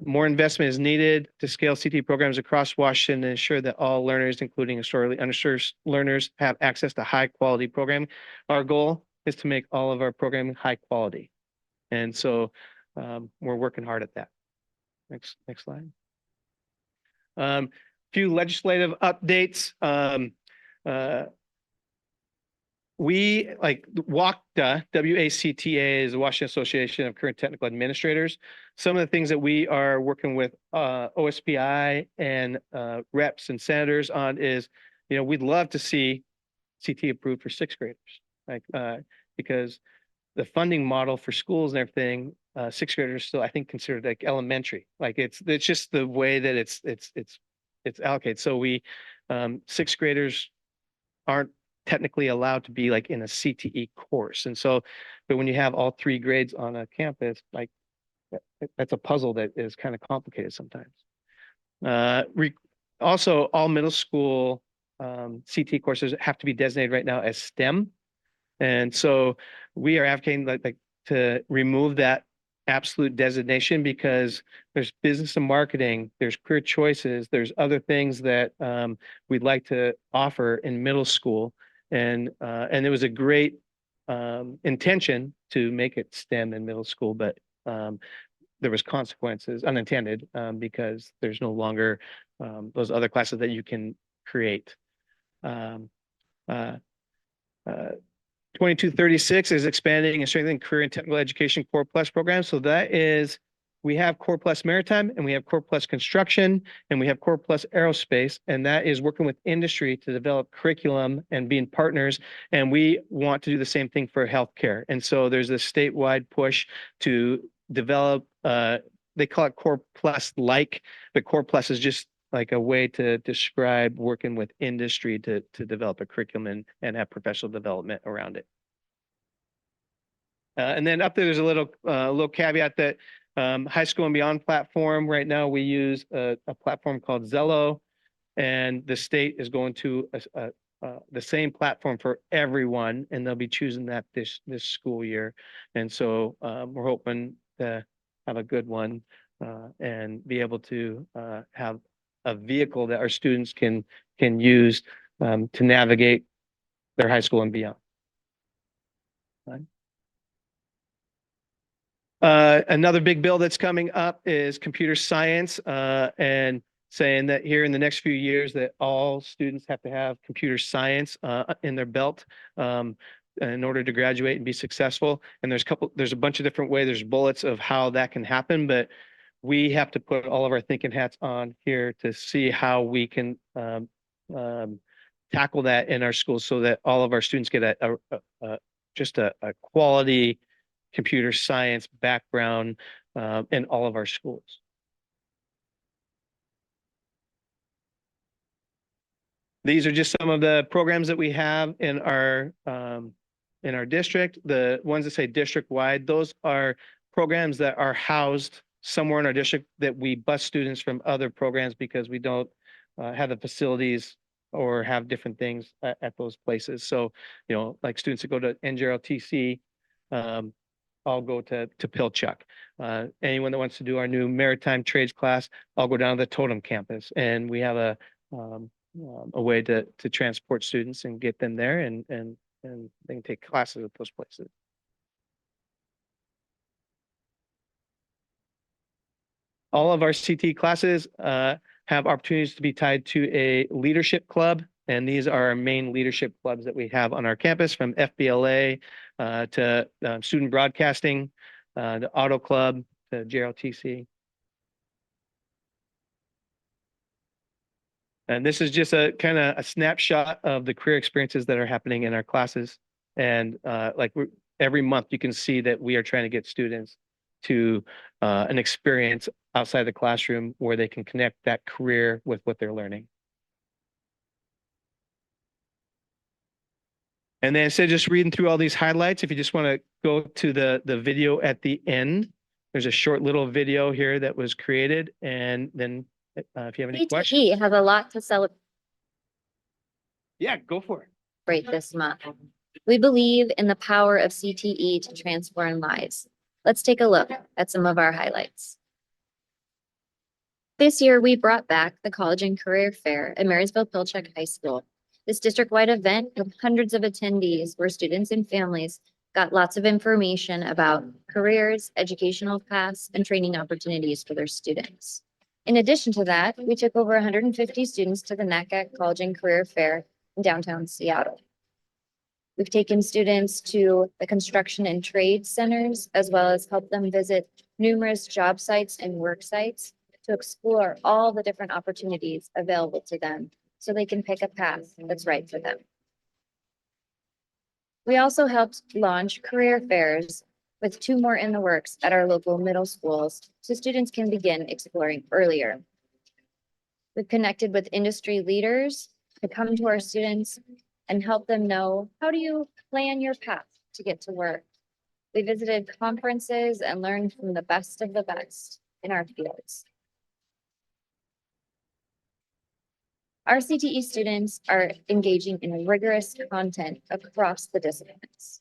[SPEAKER 20] More investment is needed to scale CTE programs across Washington and ensure that all learners, including historically underserved learners, have access to high quality programming. Our goal is to make all of our programming high quality. And so we're working hard at that. Next slide. Few legislative updates. We like WACTA, WACTA is the Washington Association of Current Technical Administrators. Some of the things that we are working with OSPI and reps and senators on is, we'd love to see CT approved for 6th graders, because the funding model for schools and everything, 6th graders still, I think, considered like elementary. Like it's just the way that it's allocated. So 6th graders aren't technically allowed to be like in a CTE course. And so, but when you have all 3 grades on a campus, like that's a puzzle that is kind of complicated sometimes. Also, all middle school CTE courses have to be designated right now as STEM. And so we are advocating like to remove that absolute designation because there's business and marketing, there's career choices, there's other things that we'd like to offer in middle school. And it was a great intention to make it STEM in middle school, but there was consequences, unintended, because there's no longer those other classes that you can create. 2236 is expanding and strengthening career and technical education Core Plus programs. So that is, we have Core Plus Maritime and we have Core Plus Construction and we have Core Plus Aerospace, and that is working with industry to develop curriculum and being partners. And we want to do the same thing for healthcare. And so there's a statewide push to develop, they call it Core Plus but Core Plus is just like a way to describe working with industry to develop a curriculum and have professional development around it. And then up there's a little caveat that high school and beyond platform, right now we use a platform called Zello, and the state is going to the same platform for everyone, and they'll be choosing that this school year. And so we're hoping to have a good one and be able to have a vehicle that our students can use to navigate their high school and beyond. Another big bill that's coming up is computer science, and saying that here in the next few years that all students have to have computer science in their belt in order to graduate and be successful. And there's a bunch of different ways, there's bullets of how that can happen, but we have to put all of our thinking hats on here to see how we can tackle that in our schools so that all of our students get just a quality computer science background in all of our schools. These are just some of the programs that we have in our district. The ones that say district-wide, those are programs that are housed somewhere in our district that we bus students from other programs because we don't have the facilities or have different things at those places. So, you know, like students that go to NJROTC, I'll go to Pilchuck. Anyone that wants to do our new maritime trades class, I'll go down to the Totem campus, and we have a way to transport students and get them there, and they can take classes at those places. All of our CT classes have opportunities to be tied to a leadership club, and these are our main leadership clubs that we have on our campus, from FBLA to student broadcasting, the auto club, to JROTC. And this is just a kind of a snapshot of the career experiences that are happening in our classes. And every month you can see that we are trying to get students to an experience outside the classroom where they can connect that career with what they're learning. And then instead of just reading through all these highlights, if you just want to go to the video at the end, there's a short little video here that was created. And then if you have any questions.
[SPEAKER 19] CTE has a lot to celebrate
[SPEAKER 20] Yeah, go for it.
[SPEAKER 19] this month. We believe in the power of CTE to transform lives. Let's take a look at some of our highlights. This year, we brought back the College and Career Fair at Marysville-Pilchuck High School. This district-wide event with hundreds of attendees where students and families got lots of information about careers, educational paths, and training opportunities for their students. In addition to that, we took over 150 students to the NACAC College and Career Fair in downtown Seattle. We've taken students to the construction and trade centers, as well as helped them visit numerous job sites and work sites to explore all the different opportunities available to them so they can pick a path that's right for them. We also helped launch career fairs with 2 more in the works at our local middle schools so students can begin exploring earlier. We've connected with industry leaders to come to our students and help them know, how do you plan your path to get to work? We visited conferences and learned from the best of the best in our fields. Our CTE students are engaging in rigorous content across the disciplines.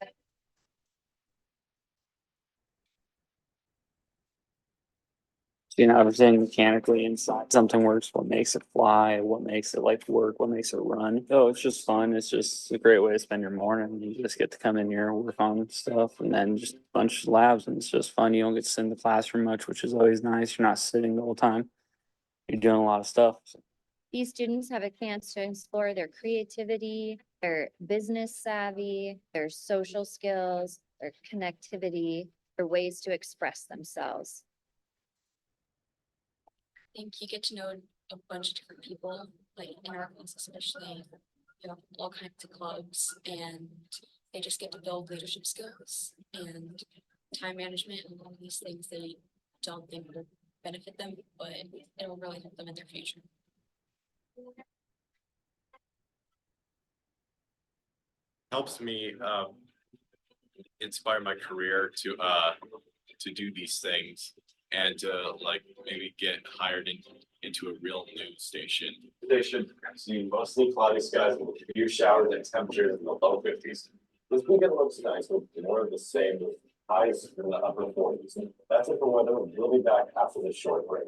[SPEAKER 21] Everything mechanically inside something works, what makes it fly, what makes it like work, what makes it run. Oh, it's just fun. It's just a great way to spend your morning. You just get to come in here, work on stuff, and then just a bunch of labs, and it's just fun. You don't get to sit in the classroom much, which is always nice. You're not sitting the whole time. You're doing a lot of stuff.
[SPEAKER 19] These students have a chance to explore their creativity, their business savvy, their social skills, their connectivity, their ways to express themselves.
[SPEAKER 22] I think you get to know a bunch of different people, like in our class especially, you have all kinds of clubs, and they just get to build leadership skills and time management and all these things they don't think will benefit them, but it will really help them in their future.
[SPEAKER 23] Helps me inspire my career to do these things and to like maybe get hired into a real news station. They should see mostly cloudy skies with a few showers and temperatures in the low 50s. This weekend looks nice with more of the same with highs in the upper 40s. That's it for weather. We'll be back after this short break.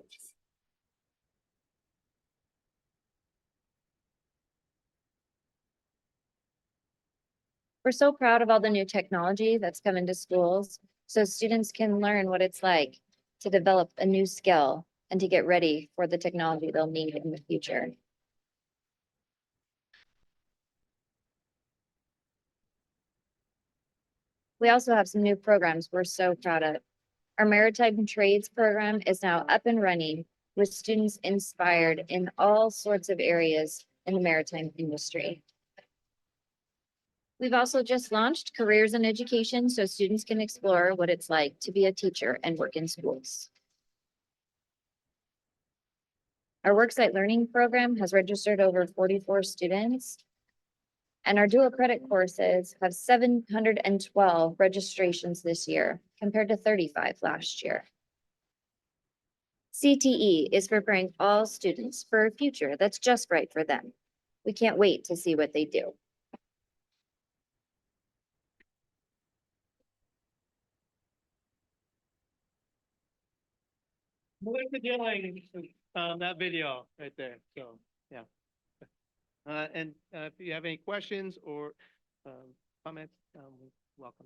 [SPEAKER 3] We're so proud of all the new technology that's come into schools, so students can learn what it's like to develop a new skill and to get ready for the technology they'll need in the future. We also have some new programs we're so proud of. Our Maritime Trades program is now up and running with students inspired in all sorts of areas in the maritime industry. We've also just launched Careers in Education so students can explore what it's like to be a teacher and work in schools. Our Worksite Learning program has registered over 44 students, and our dual credit courses have 712 registrations this year compared to 35 last year. CTE is preparing all students for a future that's just right for them. We can't wait to see what they do.
[SPEAKER 8] Melissa Dilling, that video right there, so, yeah. If you have any questions or, comments, welcome.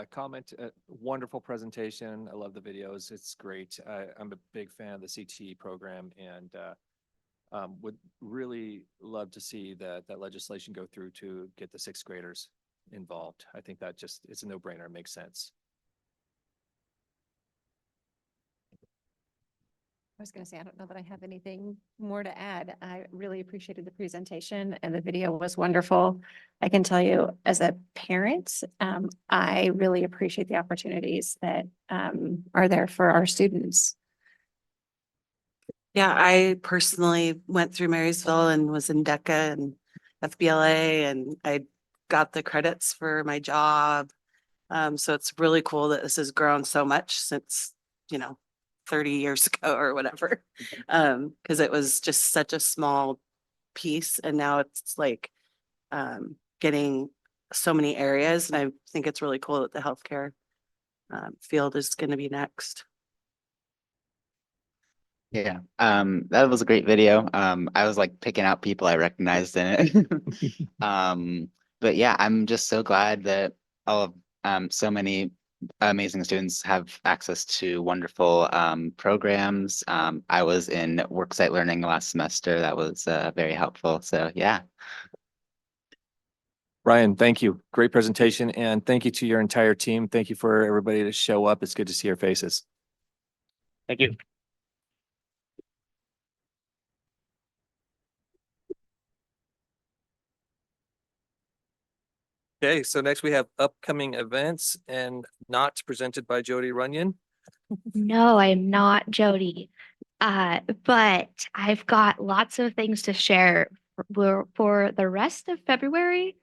[SPEAKER 1] Comment, wonderful presentation. I love the videos. It's great. I'm a big fan of the CTE program and would really love to see that legislation go through to get the sixth graders involved. I think that just, it's a no-brainer. It makes sense.
[SPEAKER 2] I was going to say, I don't know that I have anything more to add. I really appreciated the presentation and the video was wonderful. I can tell you as a parent, I really appreciate the opportunities that are there for our students.
[SPEAKER 4] Yeah, I personally went through Marysville and was in DECA and FBLA, and I got the credits for my job. So it's really cool that this has grown so much since, 30 years ago or whatever. Because it was just such a small piece and now it's like getting so many areas. And I think it's really cool that the healthcare field is going to be next.
[SPEAKER 11] Yeah, that was a great video. I was like picking out people I recognized in it. But yeah, I'm just so glad that all of so many amazing students have access to wonderful programs. I was in worksite learning last semester. That was very helpful. So yeah.
[SPEAKER 1] Ryan, thank you. Great presentation. And thank you to your entire team. Thank you for everybody to show up. It's good to see your faces.
[SPEAKER 8] Thank you.
[SPEAKER 1] Okay, so next we have upcoming events and not presented by Jody Runyon.
[SPEAKER 18] No, I am not Jody. But I've got lots of things to share for the rest of February.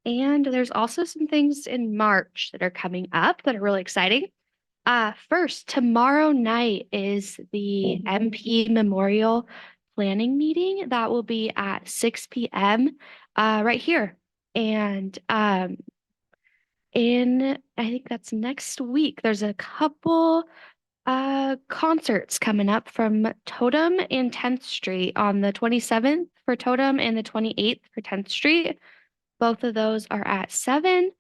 [SPEAKER 18] And there's also some things in March that are coming up that are really exciting. First, tomorrow night is the MP Memorial Planning Meeting. That will be at 6 p.m. Right here. And I think that's next week. There's a couple concerts coming up from Totem and 10th Street on the 27th for Totem and the 28th for 10th Street. Both of those are at 7.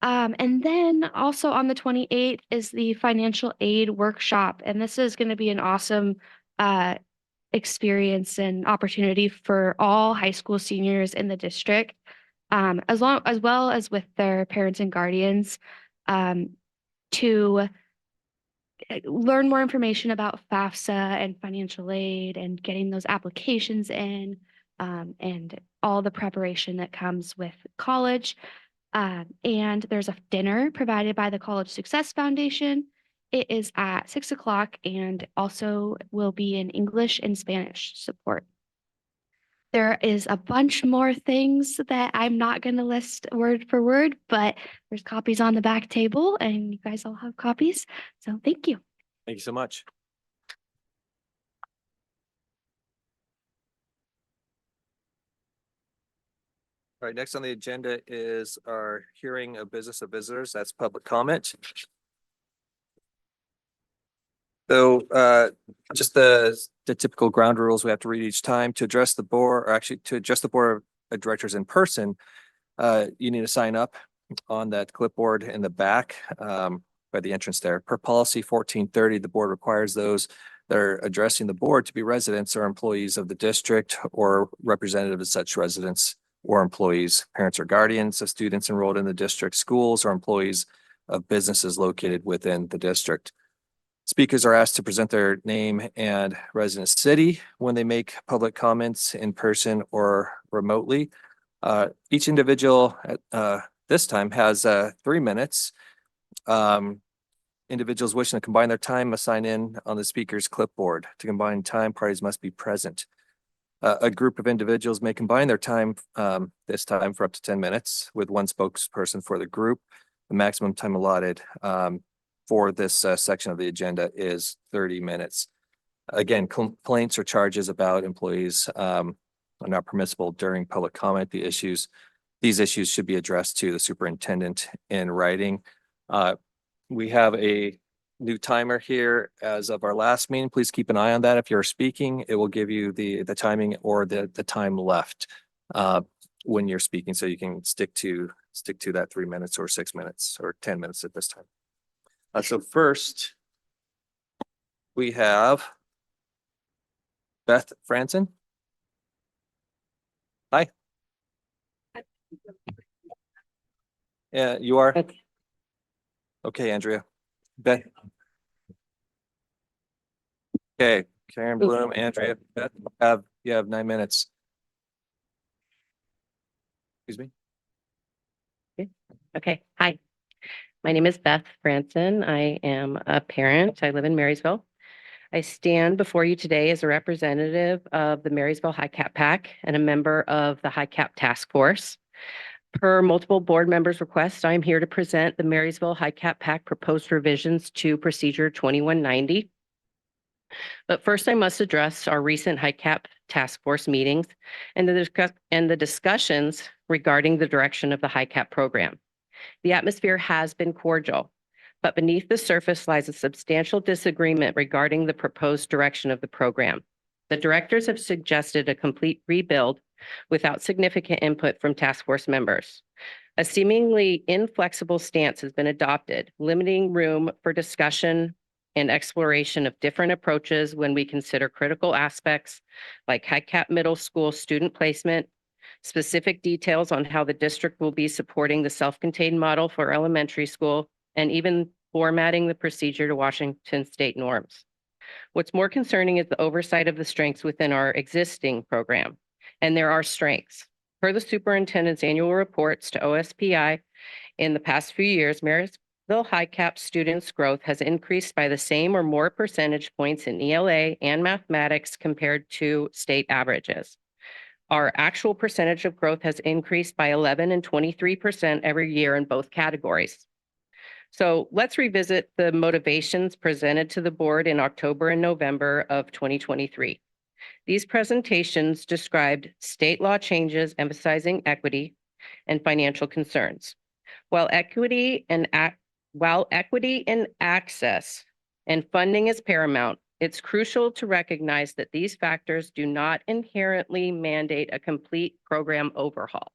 [SPEAKER 18] And then also on the 28th is the financial aid workshop. And this is going to be an awesome experience and opportunity for all high school seniors in the district, as well as with their parents and guardians, to learn more information about FAFSA and financial aid and getting those applications in, and all the preparation that comes with college. And there's a dinner provided by the College Success Foundation. It is at 6 o'clock and also will be in English and Spanish support. There is a bunch more things that I'm not going to list word for word, but there's copies on the back table and you guys all have copies. So thank you.
[SPEAKER 1] Thank you so much. All right, next on the agenda is our hearing of business of visitors. That's public comment. So just the typical ground rules we have to read each time to address the board, or actually to address the board of directors in person. You need to sign up on that clipboard in the back by the entrance there. Per policy 1430, the board requires those that are addressing the board to be residents or employees of the district or representative of such residents or employees, parents or guardians of students enrolled in the district, schools, or employees of businesses located within the district. Speakers are asked to present their name and residence city when they make public comments in person or remotely. Each individual at this time has 3 minutes. Individuals wishing to combine their time must sign in on the speaker's clipboard. To combine time, parties must be present. A group of individuals may combine their time this time for up to 10 minutes with one spokesperson for the group. The maximum time allotted for this section of the agenda is 30 minutes. Again, complaints or charges about employees are not permissible during public comment. These issues should be addressed to the superintendent in writing. We have a new timer here as of our last meeting. Please keep an eye on that. If you're speaking, it will give you the timing or the time left when you're speaking, so you can stick to that 3 minutes or 6 minutes or 10 minutes at this time. So first, we have Beth Franson. Hi. Yeah, you are? Okay, Andrea. Beth. Okay, Karen Bloom, Andrea, Beth, you have 9 minutes. Excuse me?
[SPEAKER 5] Okay, hi. My name is Beth Franson. I am a parent. I live in Marysville. I stand before you today as a representative of the Marysville High Cap PAC and a member of the High Cap Task Force. Per multiple board members' requests, I am here to present the Marysville High Cap PAC proposed revisions to Procedure 2190. But first, I must address our recent High Cap Task Force meetings and the discussions regarding the direction of the High Cap program. The atmosphere has been cordial, but beneath the surface lies a substantial disagreement regarding the proposed direction of the program. The directors have suggested a complete rebuild without significant input from task force members. A seemingly inflexible stance has been adopted, limiting room for discussion and exploration of different approaches when we consider critical aspects like high cap middle school student placement, specific details on how the district will be supporting the self-contained model for elementary school, and even formatting the procedure to Washington state norms. What's more concerning is the oversight of the strengths within our existing program. And there are strengths. Per the superintendent's annual reports to OSPI, in the past few years, Marysville High Cap students' growth has increased by the same or more percentage points in ELA and mathematics compared to state averages. Our actual percentage of growth has increased by 11% and 23% every year in both categories. So let's revisit the motivations presented to the board in October and November of 2023. These presentations described state law changes emphasizing equity and financial concerns. While equity in access and funding is paramount, it's crucial to recognize that these factors do not inherently mandate a complete program overhaul.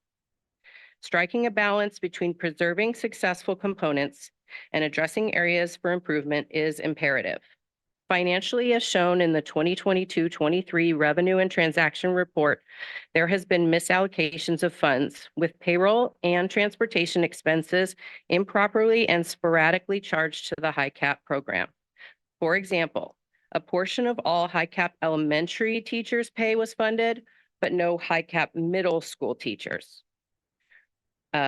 [SPEAKER 5] Striking a balance between preserving successful components and addressing areas for improvement is imperative. Financially, as shown in the 2022-23 Revenue and Transaction Report, there has been misallocations of funds, with payroll and transportation expenses improperly and sporadically charged to the High Cap program. For example, a portion of all High Cap elementary teachers' pay was funded, but no High Cap middle school teachers.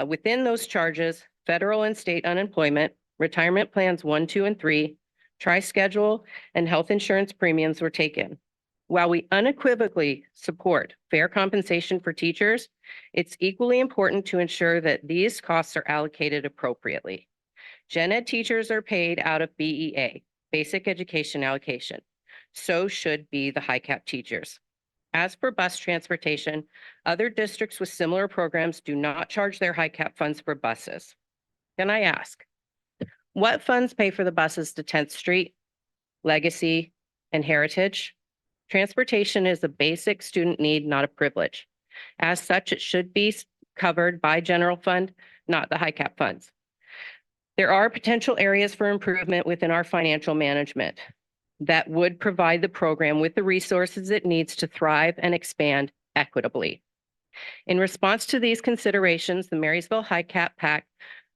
[SPEAKER 5] Within those charges, federal and state unemployment, retirement plans 1, 2, and 3, tri-schedule, and health insurance premiums were taken. While we unequivocally support fair compensation for teachers, it's equally important to ensure that these costs are allocated appropriately. Gen Ed teachers are paid out of BEA, Basic Education Allocation. So should be the High Cap teachers. As for bus transportation, other districts with similar programs do not charge their High Cap funds for buses. Can I ask, what funds pay for the buses to 10th Street, Legacy, and Heritage? Transportation is a basic student need, not a privilege. As such, it should be covered by general fund, not the high cap funds. There are potential areas for improvement within our financial management that would provide the program with the resources it needs to thrive and expand equitably. In response to these considerations, the Marysville High Cap PAC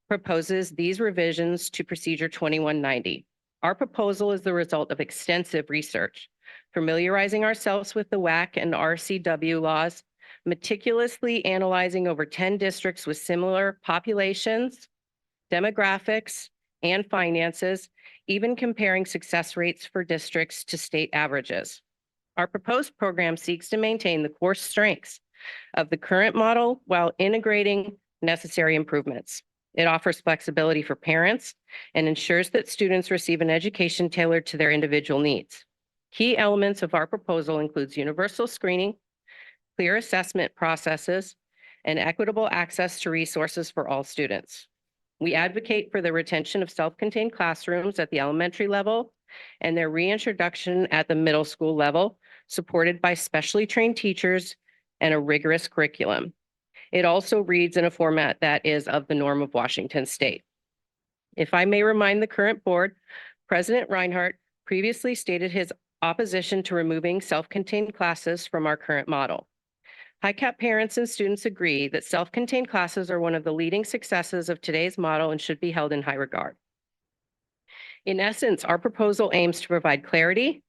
[SPEAKER 5] proposes these revisions to Procedure 2190. Our proposal is the result of extensive research, familiarizing ourselves with the WAC and RCW laws, meticulously analyzing over 10 districts with similar populations, demographics, and finances, even comparing success rates for districts to state averages. Our proposed program seeks to maintain the core strengths of the current model while integrating necessary improvements. It offers flexibility for parents and ensures that students receive an education tailored to their individual needs. Key elements of our proposal includes universal screening, clear assessment processes, and equitable access to resources for all students. We advocate for the retention of self-contained classrooms at the elementary level and their reintroduction at the middle school level, supported by specially trained teachers and a rigorous curriculum. It also reads in a format that is of the norm of Washington State. If I may remind the current board, President Reinhardt previously stated his opposition to removing self-contained classes from our current model. High-cap parents and students agree that self-contained classes are one of the leading successes of today's model and should be held in high regard. In essence, our proposal aims to provide clarity,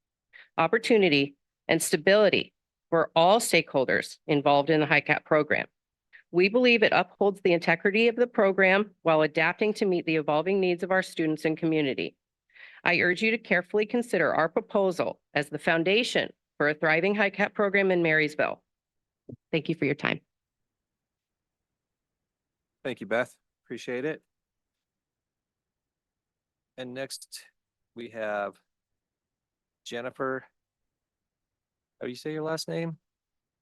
[SPEAKER 5] opportunity, and stability for all stakeholders involved in the high-cap program. We believe it upholds the integrity of the program while adapting to meet the evolving needs of our students and community. I urge you to carefully consider our proposal as the foundation for a thriving high-cap program in Marysville. Thank you for your time.
[SPEAKER 1] Thank you, Beth. Appreciate it. And next, we have Jennifer. How do you say your last name?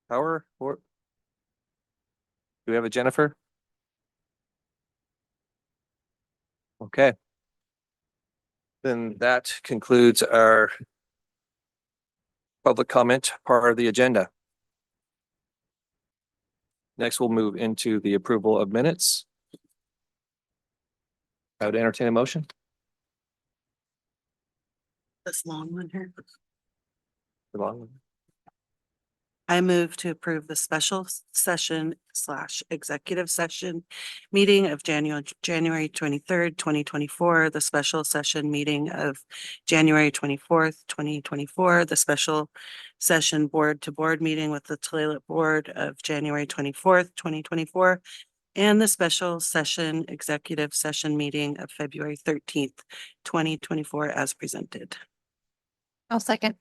[SPEAKER 1] Power or? Do we have a Jennifer? Okay. Then that concludes our public comment part of the agenda. Next, we'll move into the approval of minutes. I would entertain a motion.
[SPEAKER 4] This long one here.
[SPEAKER 1] The long one.
[SPEAKER 4] I move to approve the special session / executive session meeting of January 23rd, 2024, the special session meeting of January 24th, 2024, the special session board to board meeting with the Tulalip Board of January 24th, 2024, and the special session executive session meeting of February 13th, 2024 as presented.
[SPEAKER 2] I'll second.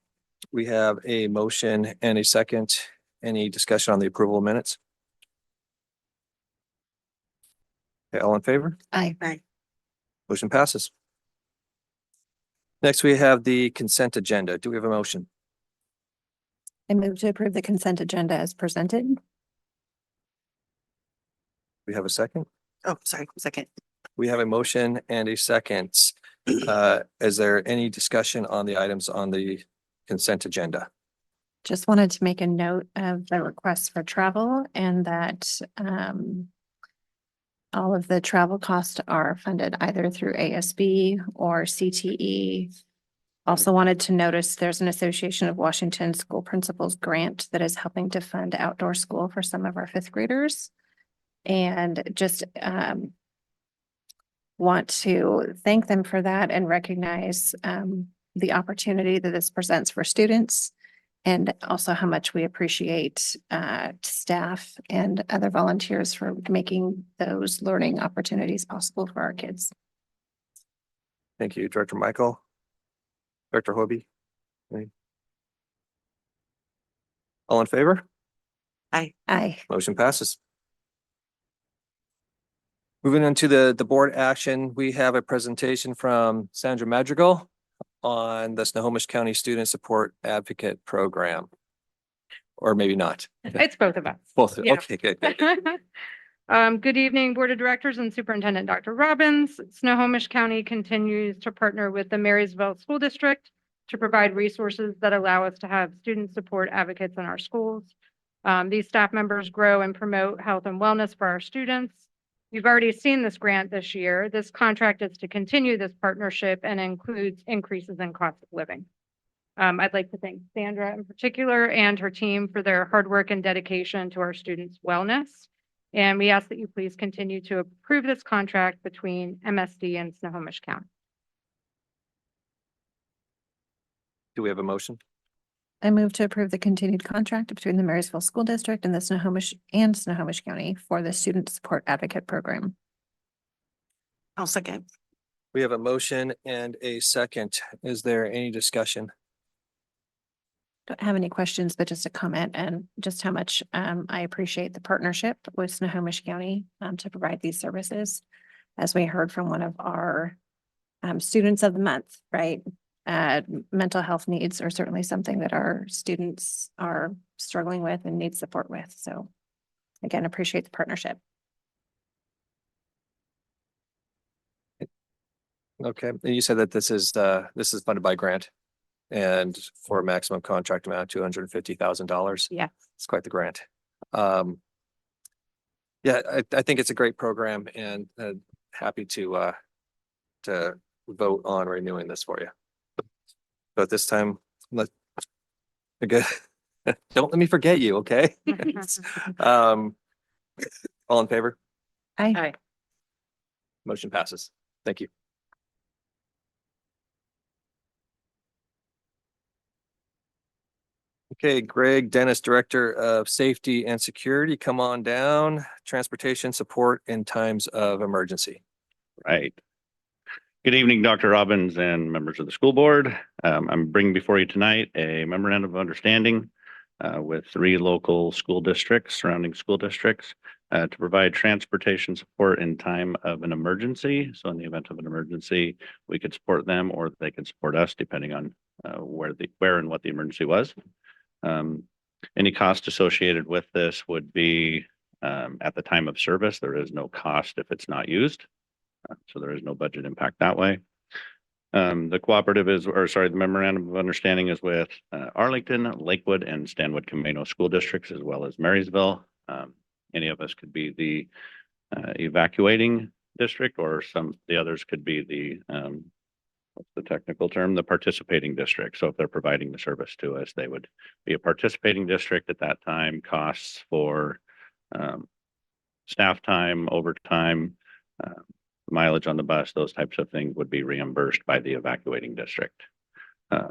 [SPEAKER 1] We have a motion and a second. Any discussion on the approval of minutes? Okay, all in favor?
[SPEAKER 2] Aye.
[SPEAKER 4] Aye.
[SPEAKER 1] Motion passes. Next, we have the consent agenda. Do we have a motion?
[SPEAKER 2] I move to approve the consent agenda as presented.
[SPEAKER 1] We have a second.
[SPEAKER 4] Oh, sorry, second.
[SPEAKER 1] We have a motion and a second. Is there any discussion on the items on the consent agenda?
[SPEAKER 2] Just wanted to make a note of the request for travel and that all of the travel costs are funded either through ASB or CTE. Also wanted to notice there's an Association of Washington School Principals grant that is helping to fund outdoor school for some of our fifth graders. And just want to thank them for that and recognize the opportunity that this presents for students and also how much we appreciate staff and other volunteers for making those learning opportunities possible for our kids.
[SPEAKER 1] Thank you, Director Michael. Director Hobie. All in favor?
[SPEAKER 4] Aye.
[SPEAKER 2] Aye.
[SPEAKER 1] Motion passes. Moving into the board action, we have a presentation from Sandra Madrigal on the Snohomish County Student Support Advocate Program. Or maybe not.
[SPEAKER 16] It's both of us.
[SPEAKER 1] Both.
[SPEAKER 16] Yeah.
[SPEAKER 1] Okay, good.
[SPEAKER 16] Good evening, Board of Directors and Superintendent Dr. Robbins. Snohomish County continues to partner with the Marysville School District to provide resources that allow us to have student support advocates in our schools. These staff members grow and promote health and wellness for our students. You've already seen this grant this year. This contract is to continue this partnership and includes increases in cost of living. I'd like to thank Sandra in particular and her team for their hard work and dedication to our students' wellness. And we ask that you please continue to approve this contract between MSD and Snohomish County.
[SPEAKER 1] Do we have a motion?
[SPEAKER 2] I move to approve the continued contract between the Marysville School District and the Snohomish County for the Student Support Advocate Program.
[SPEAKER 4] I'll second.
[SPEAKER 1] We have a motion and a second. Is there any discussion?
[SPEAKER 2] Don't have any questions, but just a comment and just how much I appreciate the partnership with Snohomish County to provide these services. As we heard from one of our students of the month, right? Mental health needs are certainly something that our students are struggling with and need support with. So again, appreciate the partnership.
[SPEAKER 1] Okay, and you said that this is funded by grant and for a maximum contract amount of $250,000.
[SPEAKER 9] Yeah.
[SPEAKER 1] It's quite the grant. Yeah, I think it's a great program and happy to vote on renewing this for you. But this time, don't let me forget you, okay? All in favor?
[SPEAKER 2] Aye.
[SPEAKER 1] Motion passes. Thank you. Okay, Greg Dennis, Director of Safety and Security, come on down. Transportation support in times of emergency.
[SPEAKER 6] Right. Good evening, Dr. Robbins and members of the school board. I'm bringing before you tonight a memorandum of understanding with 3 local school districts, surrounding school districts, to provide transportation support in time of an emergency. So in the event of an emergency, we could support them or they could support us depending on where and what the emergency was. Any cost associated with this would be at the time of service. There is no cost if it's not used. So there is no budget impact that way. The memorandum of understanding is with Arlington, Lakewood, and Stanwood Camino school districts, as well as Marysville. Any of us could be the evacuating district, or the others could be the what's the technical term? The participating district. So if they're providing the service to us, they would be a participating district at that time. Costs for staff time, overtime, mileage on the bus, those types of things would be reimbursed by the evacuating district.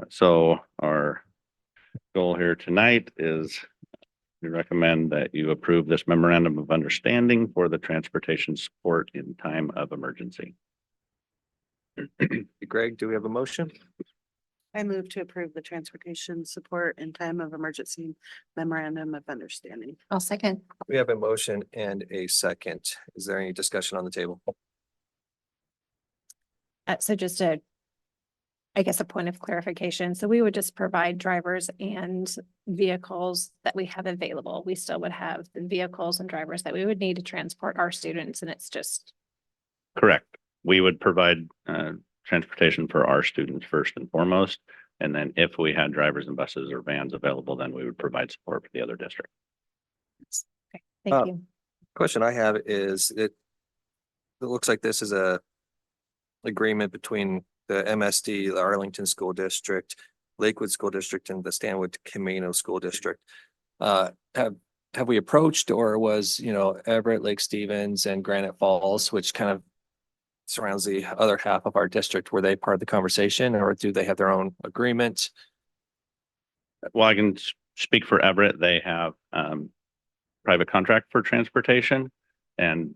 [SPEAKER 6] So our goal here tonight is we recommend that you approve this memorandum of understanding for the transportation support in time of emergency.
[SPEAKER 1] Greg, do we have a motion?
[SPEAKER 4] I move to approve the transportation support in time of emergency memorandum of understanding.
[SPEAKER 2] I'll second.
[SPEAKER 1] We have a motion and a second. Is there any discussion on the table?
[SPEAKER 2] So just a point of clarification. So we would just provide drivers and vehicles that we have available. We still would have the vehicles and drivers that we would need to transport our students, and it's just.
[SPEAKER 6] Correct. We would provide transportation for our students first and foremost. And then if we had drivers and buses or vans available, then we would provide support for the other district.
[SPEAKER 2] Okay, thank you.
[SPEAKER 1] Question I have is it looks like this is a agreement between the MSD, the Arlington School District, Lakewood School District, and the Stanwood Camino School District. Have we approached, or was, Everett, Lake Stevens, and Granite Falls, which kind of surrounds the other half of our district, were they part of the conversation, or do they have their own agreement?
[SPEAKER 6] Well, I can speak for Everett. They have private contract for transportation, and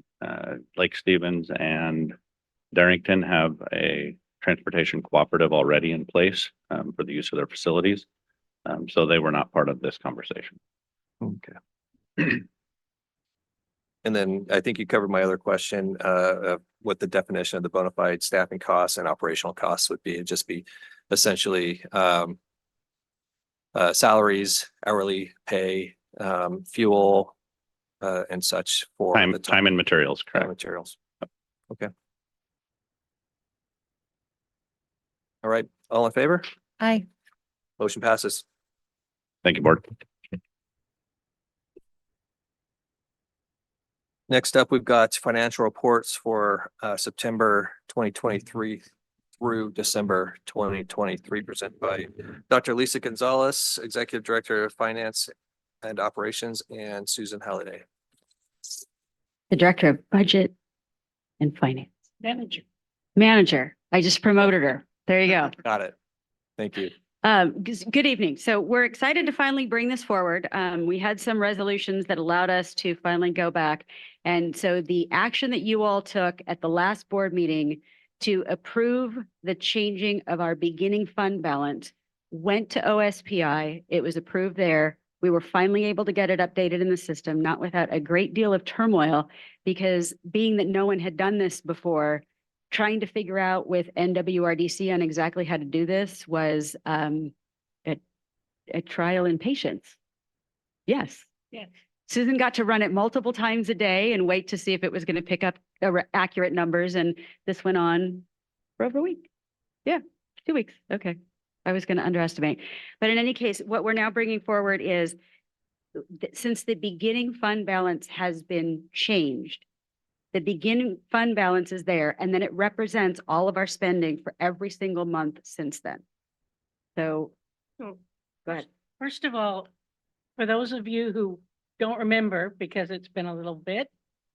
[SPEAKER 6] Lake Stevens and Darrington have a transportation cooperative already in place for the use of their facilities. So they were not part of this conversation.
[SPEAKER 1] Okay. And then I think you covered my other question, of what the definition of the bona fide staffing costs and operational costs would be. It'd just be essentially salaries, hourly pay, fuel, and such for the
[SPEAKER 6] time and materials, correct?
[SPEAKER 1] Time materials. Okay. All right, all in favor?
[SPEAKER 2] Aye.
[SPEAKER 1] Motion passes.
[SPEAKER 6] Thank you, board.
[SPEAKER 1] Next up, we've got financial reports for September 2023 through December 2023, presented by Dr. Lisa Gonzalez, Executive Director of Finance and Operations, and Susan Halliday.
[SPEAKER 17] The Director of Budget and Finance. Manager. I just promoted her. There you go.
[SPEAKER 1] Got it. Thank you.
[SPEAKER 17] Good evening. So we're excited to finally bring this forward. We had some resolutions that allowed us to finally go back. And so the action that you all took at the last board meeting to approve the changing of our beginning fund balance went to OSPI. It was approved there. We were finally able to get it updated in the system, not without a great deal of turmoil, because being that no one had done this before, trying to figure out with NWRDC on exactly how to do this was a trial in patience. Yes.
[SPEAKER 15] Yes.
[SPEAKER 17] Susan got to run it multiple times a day and wait to see if it was going to pick up accurate numbers. And this went on for over a week. Yeah, 2 weeks. Okay. I was going to underestimate. But in any case, what we're now bringing forward is since the beginning fund balance has been changed, the beginning fund balance is there, and then it represents all of our spending for every single month since then. So, go ahead.
[SPEAKER 7] First of all, for those of you who don't remember, because it's been a little bit,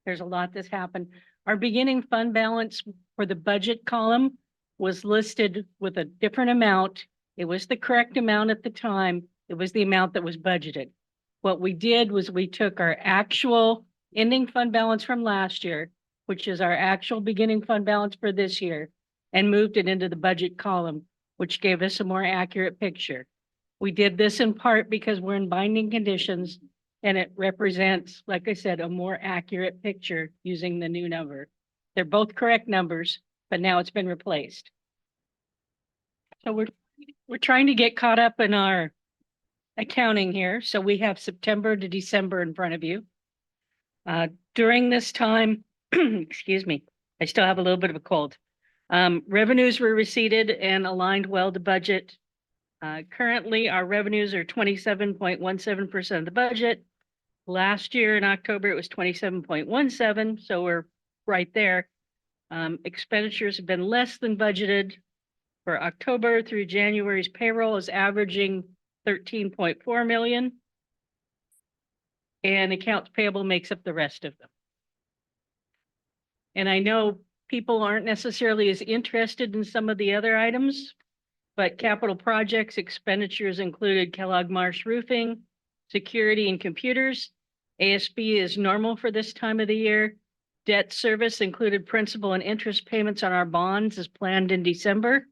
[SPEAKER 7] there's a lot that's happened. Our beginning fund balance for the budget column was listed with a different amount. It was the correct amount at the time. It was the amount that was budgeted. What we did was we took our actual ending fund balance from last year, which is our actual beginning fund balance for this year, and moved it into the budget column, which gave us a more accurate picture. We did this in part because we're in binding conditions and it represents, like I said, a more accurate picture using the new number. They're both correct numbers, but now it's been replaced. So we're trying to get caught up in our accounting here. So we have September to December in front of you. During this time, excuse me, I still have a little bit of a cold. Revenues were receipted and aligned well to budget. Currently, our revenues are 27.17% of the budget. Last year in October, it was 27.17, so we're right there. Expenditures have been less than budgeted. For October through January's payroll is averaging 13.4 million. And accounts payable makes up the rest of them. And I know people aren't necessarily as interested in some of the other items, but capital projects expenditures included Kellogg Marsh Roofing, security and computers. ASB is normal for this time of the year. Debt service included principal and interest payments on our bonds as planned in December.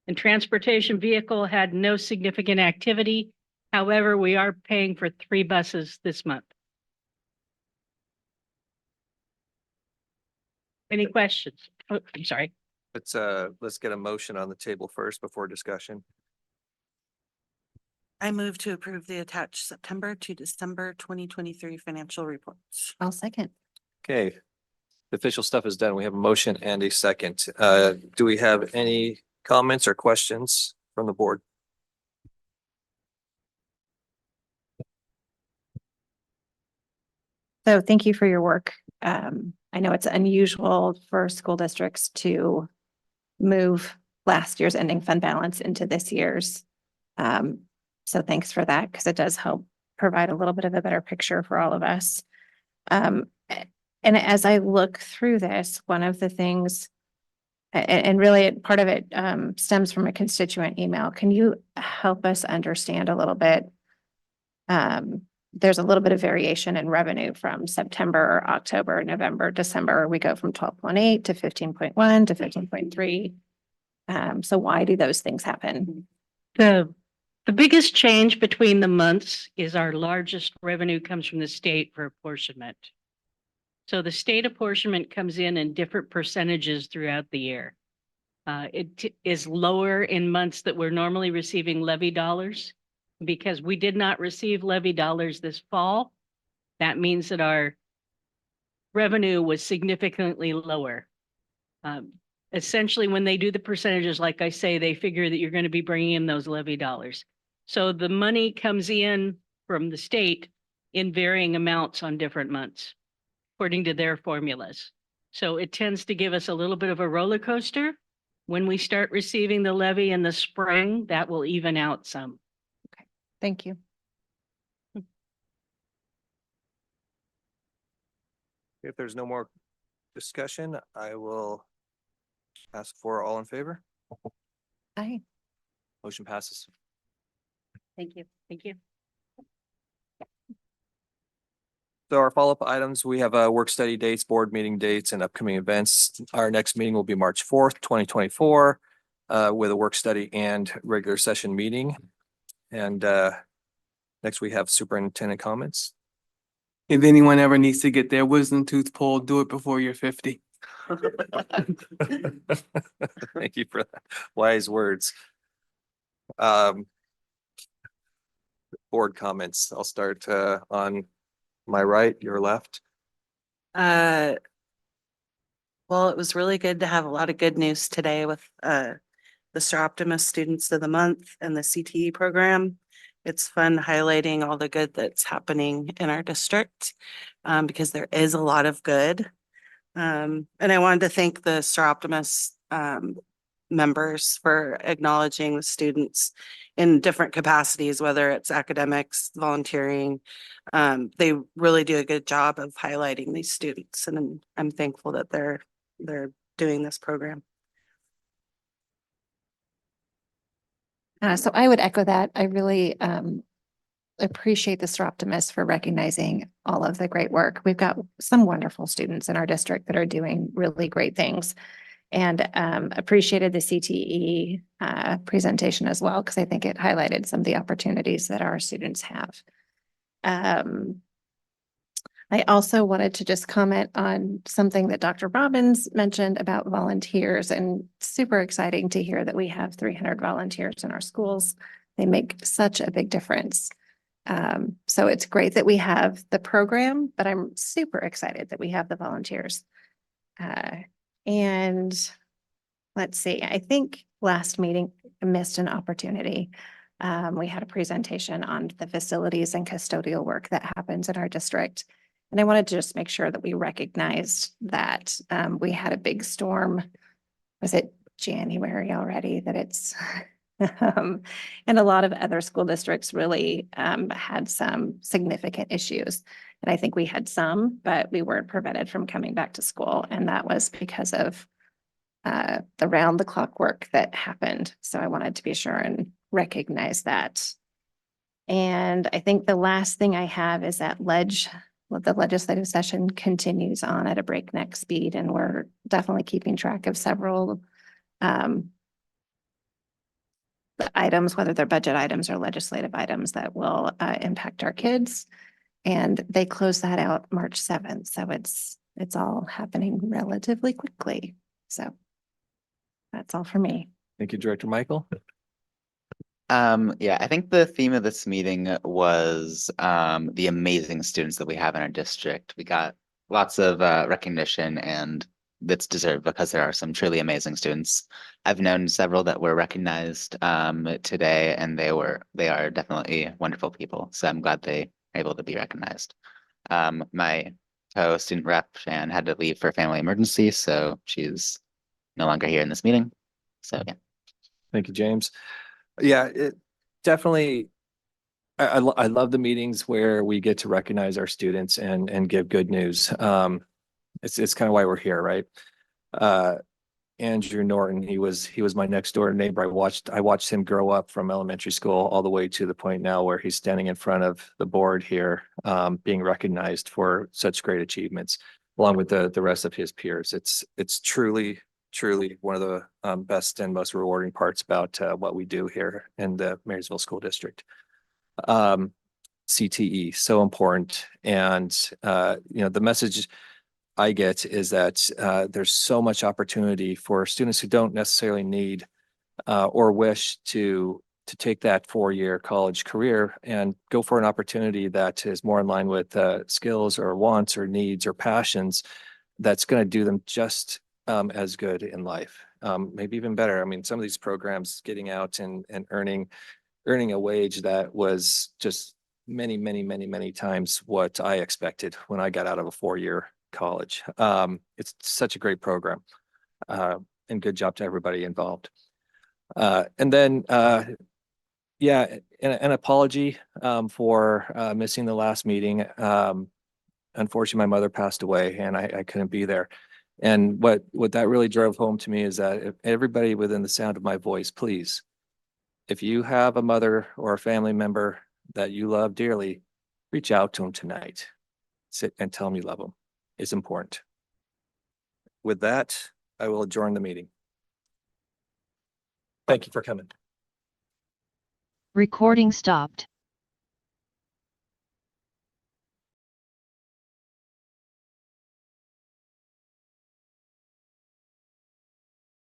[SPEAKER 7] And transportation vehicle had no significant activity. However, we are paying for 3 buses this month. Any questions? Oh, I'm sorry.
[SPEAKER 1] Let's get a motion on the table first before discussion.
[SPEAKER 4] I move to approve the attached September to December 2023 financial reports.
[SPEAKER 2] I'll second.
[SPEAKER 1] Okay. The official stuff is done. We have a motion and a second. Do we have any comments or questions from the board?
[SPEAKER 2] So thank you for your work. I know it's unusual for school districts to move last year's ending fund balance into this year's. So thanks for that, because it does help provide a little bit of a better picture for all of us. And as I look through this, one of the things, and really part of it stems from a constituent email. Can you help us understand a little bit? There's a little bit of variation in revenue from September, October, November, December. We go from 12.8 to 15.1 to 15.3. So why do those things happen?
[SPEAKER 7] The biggest change between the months is our largest revenue comes from the state for apportionment. So the state apportionment comes in different percentages throughout the year. It is lower in months that we're normally receiving levy dollars. Because we did not receive levy dollars this fall, that means that our revenue was significantly lower. Essentially, when they do the percentages, like I say, they figure that you're going to be bringing in those levy dollars. So the money comes in from the state in varying amounts on different months. Of according to their formulas. So it tends to give us a little bit of a roller coaster. When we start receiving the levy in the spring, that will even out some.
[SPEAKER 2] Thank you.
[SPEAKER 1] If there's no more discussion, I will ask for all in favor.
[SPEAKER 2] Aye.
[SPEAKER 1] Motion passes.
[SPEAKER 7] Thank you. Thank you.
[SPEAKER 1] So our follow-up items, we have work study dates, board meeting dates, and upcoming events. Our next meeting will be March 4th, 2024, with a work study and regular session meeting. And next we have superintendent comments.
[SPEAKER 10] If anyone ever needs to get their wisdom tooth pulled, do it before you're 50.
[SPEAKER 1] Thank you for that. Wise words. Board comments. I'll start on my right, your left.
[SPEAKER 4] Well, it was really good to have a lot of good news today with the Star Optimist Students of the Month and the CTE program. It's fun highlighting all the good that's happening in our district because there is a lot of good. And I wanted to thank the Star Optimist members for acknowledging the students in different capacities, whether it's academics, volunteering. They really do a good job of highlighting these students, and I'm thankful that they're doing this program.
[SPEAKER 2] So I would echo that. I really appreciate the Star Optimist for recognizing all of the great work. We've got some wonderful students in our district that are doing really great things, and appreciated the CTE presentation as well, because I think it highlighted some of the opportunities that our students have. I also wanted to just comment on something that Dr. Robbins mentioned about volunteers, and super exciting to hear that we have 300 volunteers in our schools. They make such a big difference. So it's great that we have the program, but I'm super excited that we have the volunteers. And let's see, I think last meeting I missed an opportunity. We had a presentation on the facilities and custodial work that happens in our district. And I wanted to just make sure that we recognized that we had a big storm. Was it January already that it's and a lot of other school districts really had some significant issues. And I think we had some, but we weren't prevented from coming back to school. And that was because of the round the clock work that happened. So I wanted to be sure and recognize that. And I think the last thing I have is that the legislative session continues on at a breakneck speed, and we're definitely keeping track of several the items, whether they're budget items or legislative items that will impact our kids. And they close that out March 7th. So it's all happening relatively quickly. So that's all for me.
[SPEAKER 1] Thank you, Director Michael.
[SPEAKER 11] Yeah, I think the theme of this meeting was the amazing students that we have in our district. We got lots of recognition, and that's deserved because there are some truly amazing students. I've known several that were recognized today, and they are definitely wonderful people. So I'm glad they are able to be recognized. My co-student rep, Shan, had to leave for a family emergency, so she's no longer here in this meeting. So yeah.
[SPEAKER 1] Thank you, James. Yeah, it definitely. I love the meetings where we get to recognize our students and give good news. It's kind of why we're here, right? Andrew Norton, he was my next door neighbor. I watched him grow up from elementary school all the way to the point now where he's standing in front of the board here, being recognized for such great achievements, along with the rest of his peers. It's truly one of the best and most rewarding parts about what we do here in the Marysville School District. CTE, so important. And the message I get is that there's so much opportunity for students who don't necessarily need or wish to take that 4-year college career and go for an opportunity that is more in line with skills or wants or needs or passions that's going to do them just as good in life, maybe even better. I mean, some of these programs, getting out and earning a wage that was just many times what I expected when I got out of a 4-year college. It's such a great program. And good job to everybody involved. And then, yeah, an apology for missing the last meeting. Unfortunately, my mother passed away and I couldn't be there. And what that really drove home to me is that if everybody within the sound of my voice, please, if you have a mother or a family member that you love dearly, reach out to them tonight. Sit and tell them you love them. It's important. With that, I will adjourn the meeting. Thank you for coming.
[SPEAKER 12] Recording stopped.